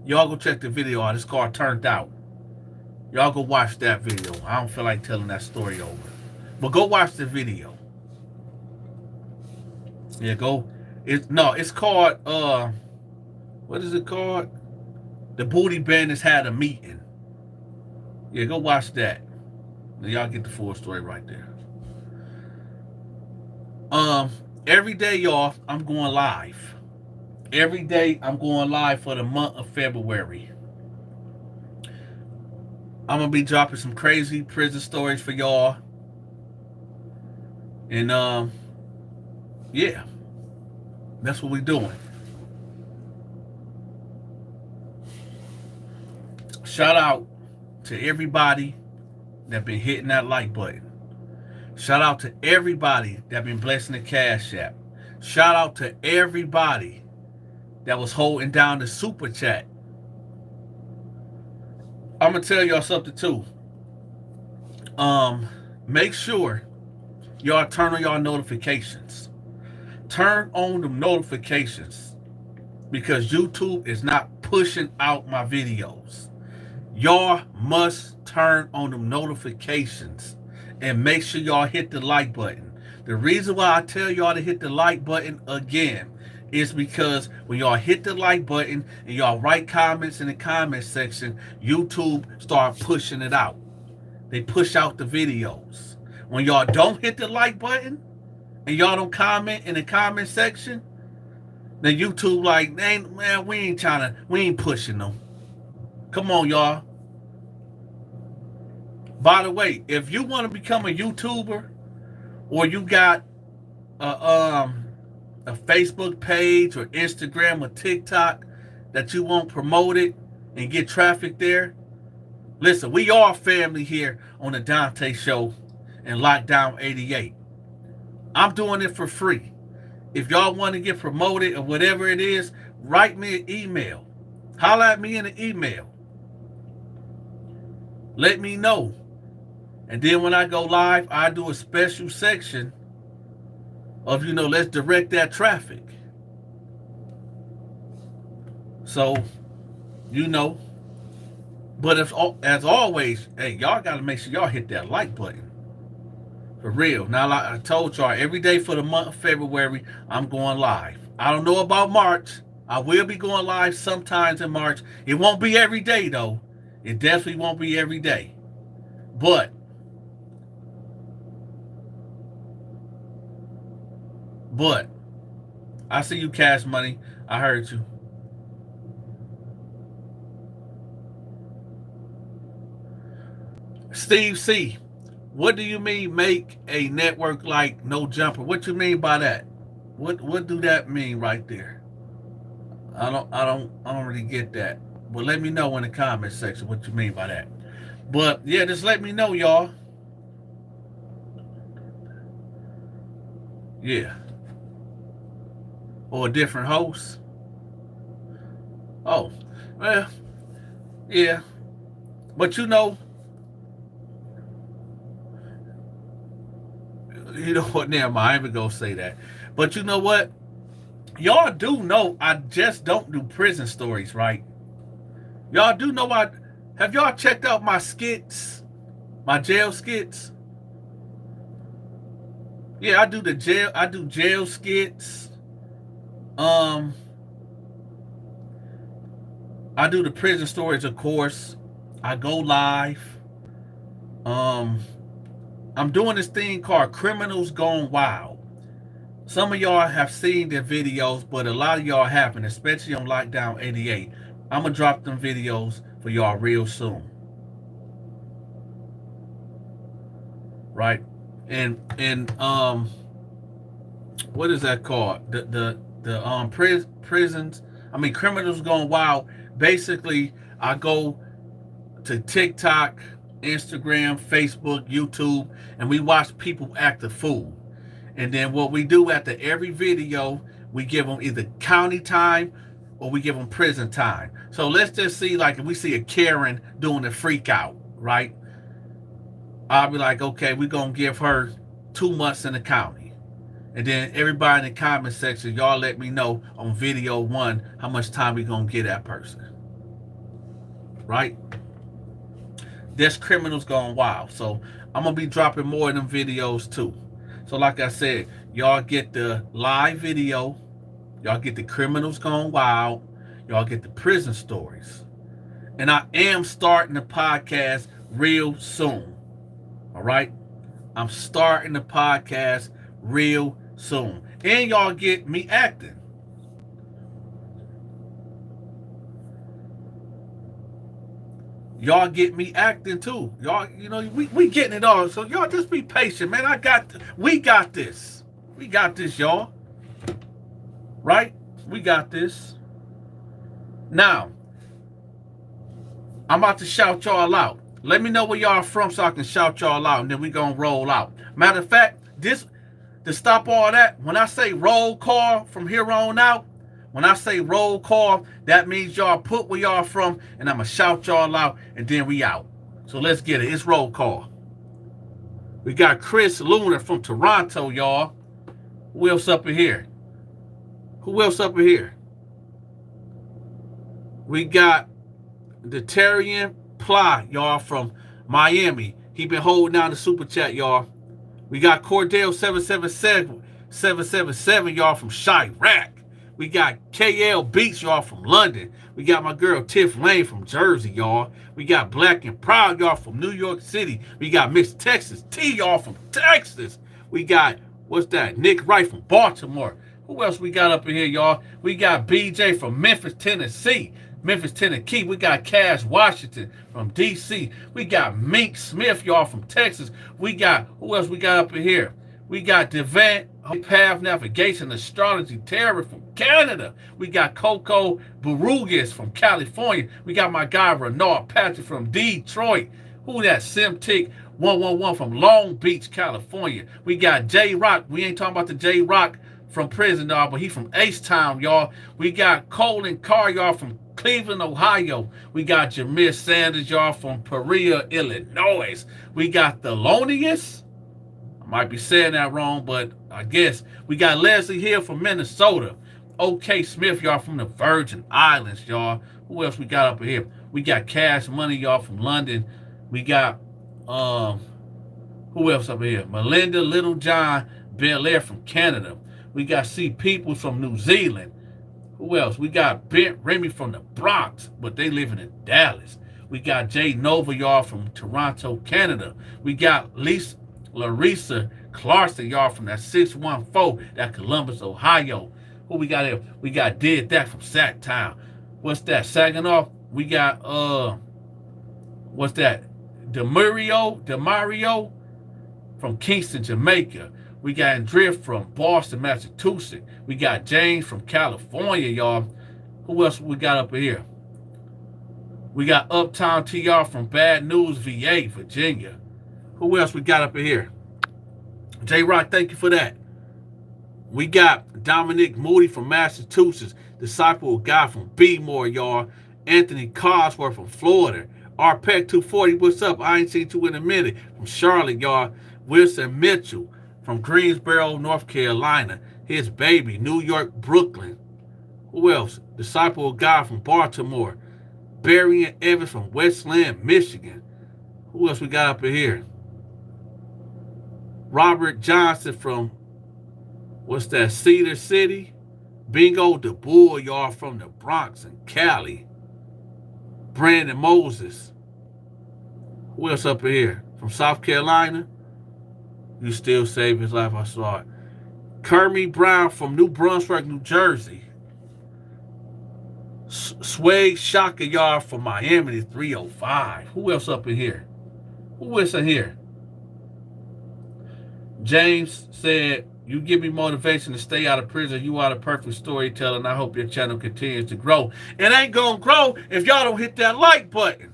Y'all go check the video out. This car turned out. Y'all go watch that video. I don't feel like telling that story over. But go watch the video. Yeah, go. It's called what is it called? The Booty Bandits had a meeting. Yeah, go watch that. Y'all get the full story right there. Every day, y'all, I'm going live. Every day I'm going live for the month of February. I'm gonna be dropping some crazy prison stories for y'all. And yeah, that's what we're doing. Shout out to everybody that been hitting that like button. Shout out to everybody that been blessing the Cashapp. Shout out to everybody that was holding down the super chat. I'm gonna tell y'all something too. Make sure y'all turn on y'all notifications. Turn on the notifications because YouTube is not pushing out my videos. Y'all must turn on the notifications and make sure y'all hit the like button. The reason why I tell y'all to hit the like button again is because when y'all hit the like button and y'all write comments in the comment section, YouTube start pushing it out. They push out the videos. When y'all don't hit the like button and y'all don't comment in the comment section, then YouTube like, man, we ain't pushing them. Come on, y'all. By the way, if you want to become a YouTuber or you got a Facebook page or Instagram or TikTok that you want promoted and get traffic there, listen, we are family here on the Dante Show and Lockdown 88. I'm doing it for free. If y'all want to get promoted or whatever it is, write me an email. Holler at me in an email. Let me know. And then when I go live, I do a special section of, let's direct that traffic. So, but as always, hey, y'all got to make sure y'all hit that like button. For real. Now, like I told y'all, every day for the month of February, I'm going live. I don't know about March. I will be going live sometimes in March. It won't be every day, though. It definitely won't be every day. But I see you, Cash Money. I heard you. Steve C, what do you mean make a network like No Jumper? What you mean by that? What do that mean right there? I don't really get that. But let me know in the comment section what you mean by that. But yeah, just let me know, y'all. Yeah. Or a different host. Oh, well, yeah. But you know what? Never mind. I ain't even gonna say that. But you know what? Y'all do know I just don't do prison stories, right? Y'all do know have y'all checked out my skits? My jail skits? Yeah, I do jail skits. I do the prison stories, of course. I go live. I'm doing this thing called Criminals Gone Wild. Some of y'all have seen their videos, but a lot of y'all haven't, especially on Lockdown 88. I'm going to drop them videos for y'all real soon. Right? And what is that called? The prisons. I mean, Criminals Gone Wild. Basically, I go to TikTok, Instagram, Facebook, YouTube, and we watch people act a fool. And then what we do after every video, we give them either county time or we give them prison time. So let's just see, like, if we see a Karen doing a freak out, right? I'll be like, okay, we're going to give her 2 months in the county. And then everybody in the comment section, y'all let me know on video 1 how much time we going to get that person. right? There's criminals going wild. So I'm going to be dropping more of them videos too. So like I said, y'all get the live video. Y'all get the criminals gone wild. Y'all get the prison stories. And I am starting the podcast real soon. All right? I'm starting the podcast real soon. And y'all get me acting. Y'all get me acting too. Y'all, you know, we getting it all. So y'all just be patient, man. We got this. We got this, y'all. Right? We got this. Now, I'm about to shout y'all out. Let me know where y'all from so I can shout y'all out, and then we gonna roll out. Matter of fact, to stop all that, when I say roll call from here on out, when I say roll call, that means y'all put where y'all from, and I'm gonna shout y'all out, and then we out. So let's get it. It's roll call. We got Chris Lunar from Toronto, y'all. Who else up in here? Who else up in here? We got the Terrian Ply, y'all, from Miami. He been holding down the super chat, y'all. We got Cordell 777, y'all, from Chirac. We got KL Beats, y'all, from London. We got my girl Tiff Lane from Jersey, y'all. We got Black and Proud, y'all, from New York City. We got Miss Texas T, y'all, from Texas. We got, what's that, Nick Wright from Baltimore. Who else we got up in here, y'all? We got BJ from Memphis, Tennessee. Memphis, Tennessee. We got Cash Washington from D.C. We got Mink Smith, y'all, from Texas. We got, who else we got up in here? We got Devant Path Navigation Astrology Terror from Canada. We got Coco Barugas from California. We got my guy Renard Patrick from Detroit. Who that? Simtic 111 from Long Beach, California. We got J Rock. We ain't talking about the J Rock from prison, y'all, but he from H-Town, y'all. We got Colin Carr, y'all, from Cleveland, Ohio. We got Jameer Sanders, y'all, from Peoria, Illinois. We got Thelonious. I might be saying that wrong, but I guess. We got Leslie Hill from Minnesota. OK Smith, y'all, from the Virgin Islands, y'all. Who else we got up here? We got Cash Money, y'all, from London. We got, who else up here? Melinda Littlejohn Belair from Canada. We got C. Peoples from New Zealand. Who else? We got Bent Remy from the Bronx, but they living in Dallas. We got Jay Nova, y'all, from Toronto, Canada. We got Larissa Clarkson, y'all, from that 614, that Columbus, Ohio. Who we got here? We got Did That from Sacktown. What's that? Saginaw. We got, what's that? Demario from Kingston, Jamaica. We got Drift from Boston, Massachusetts. We got James from California, y'all. Who else we got up here? We got Uptown TR from Bad News, VA, Virginia. Who else we got up in here? J-Rock, thank you for that. We got Dominic Moody from Massachusetts. Disciple Guy from B-More, y'all. Anthony Cosworth from Florida. RPEC 240, what's up? I ain't seen you in a minute. From Charlotte, y'all. Wilson Mitchell from Greensboro, North Carolina. His baby, New York, Brooklyn. Who else? Disciple Guy from Baltimore. Barry and Evans from Westland, Michigan. Who else we got up in here? Robert Johnson from, what's that, Cedar City? Bingo the Bull, y'all, from the Bronx and Cali. Brandon Moses. Who else up in here? From South Carolina? You still save his life, I saw it. Kermie Brown from New Brunswick, New Jersey. Swag Shaka, y'all, from Miami, 305. Who else up in here? Who else in here? James said, you give me motivation to stay out of prison. You are the perfect storyteller, and I hope your channel continues to grow. It ain't going to grow if y'all don't hit that like button.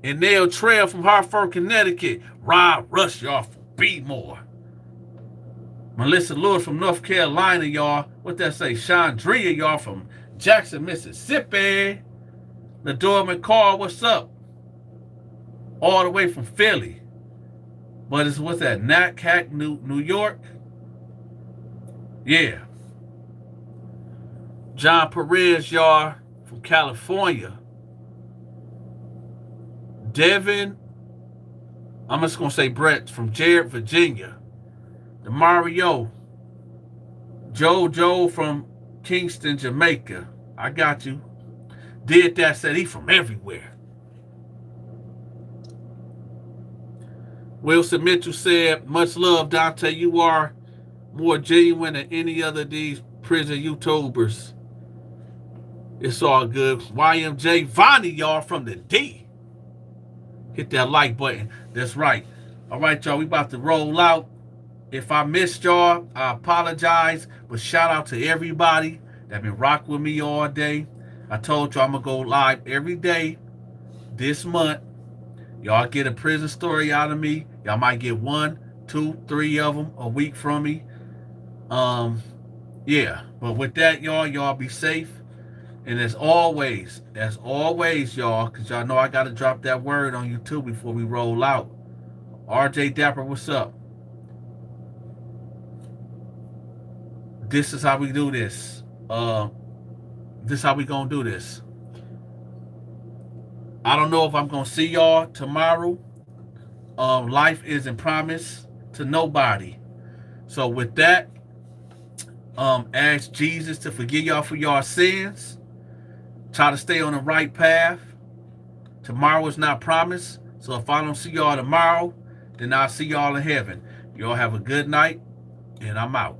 And Nail Trail from Hartford, Connecticut. Rob Rush, y'all, from B-More. Melissa Lewis from North Carolina, y'all. What that say? Chandria, y'all, from Jackson, Mississippi. Ladora McCall, what's up? All the way from Philly. But it's, what's that? Natcac, New York? Yeah. John Perez, y'all, from California. Devin, I'm just going to say Brett from Jared, Virginia. The Mario, Joe from Kingston, Jamaica. I got you. Did that, said he from everywhere. Wilson Mitchell said, much love, Dante. You are more genuine than any other of these prison YouTubers. It's all good. YMJ Vonnie, y'all, from the D. Hit that like button. That's right. All right, y'all, we about to roll out. If I missed y'all, I apologize. But shout out to everybody that been rocking with me all day. I told y'all I'm going to go live every day this month. Y'all get a prison story out of me. Y'all might get 1, 2, 3 of them a week from me. Yeah. But with that, y'all be safe. And as always, y'all, because y'all know I got to drop that word on YouTube before we roll out. RJ Dapper, what's up? This is how we do this. This is how we gonna do this. I don't know if I'm gonna see y'all tomorrow. Life isn't promised to nobody. So with that, ask Jesus to forgive y'all for y'all sins. Try to stay on the right path. Tomorrow is not promised. So if I don't see y'all tomorrow, then I'll see y'all in heaven. Y'all have a good night, and I'm out.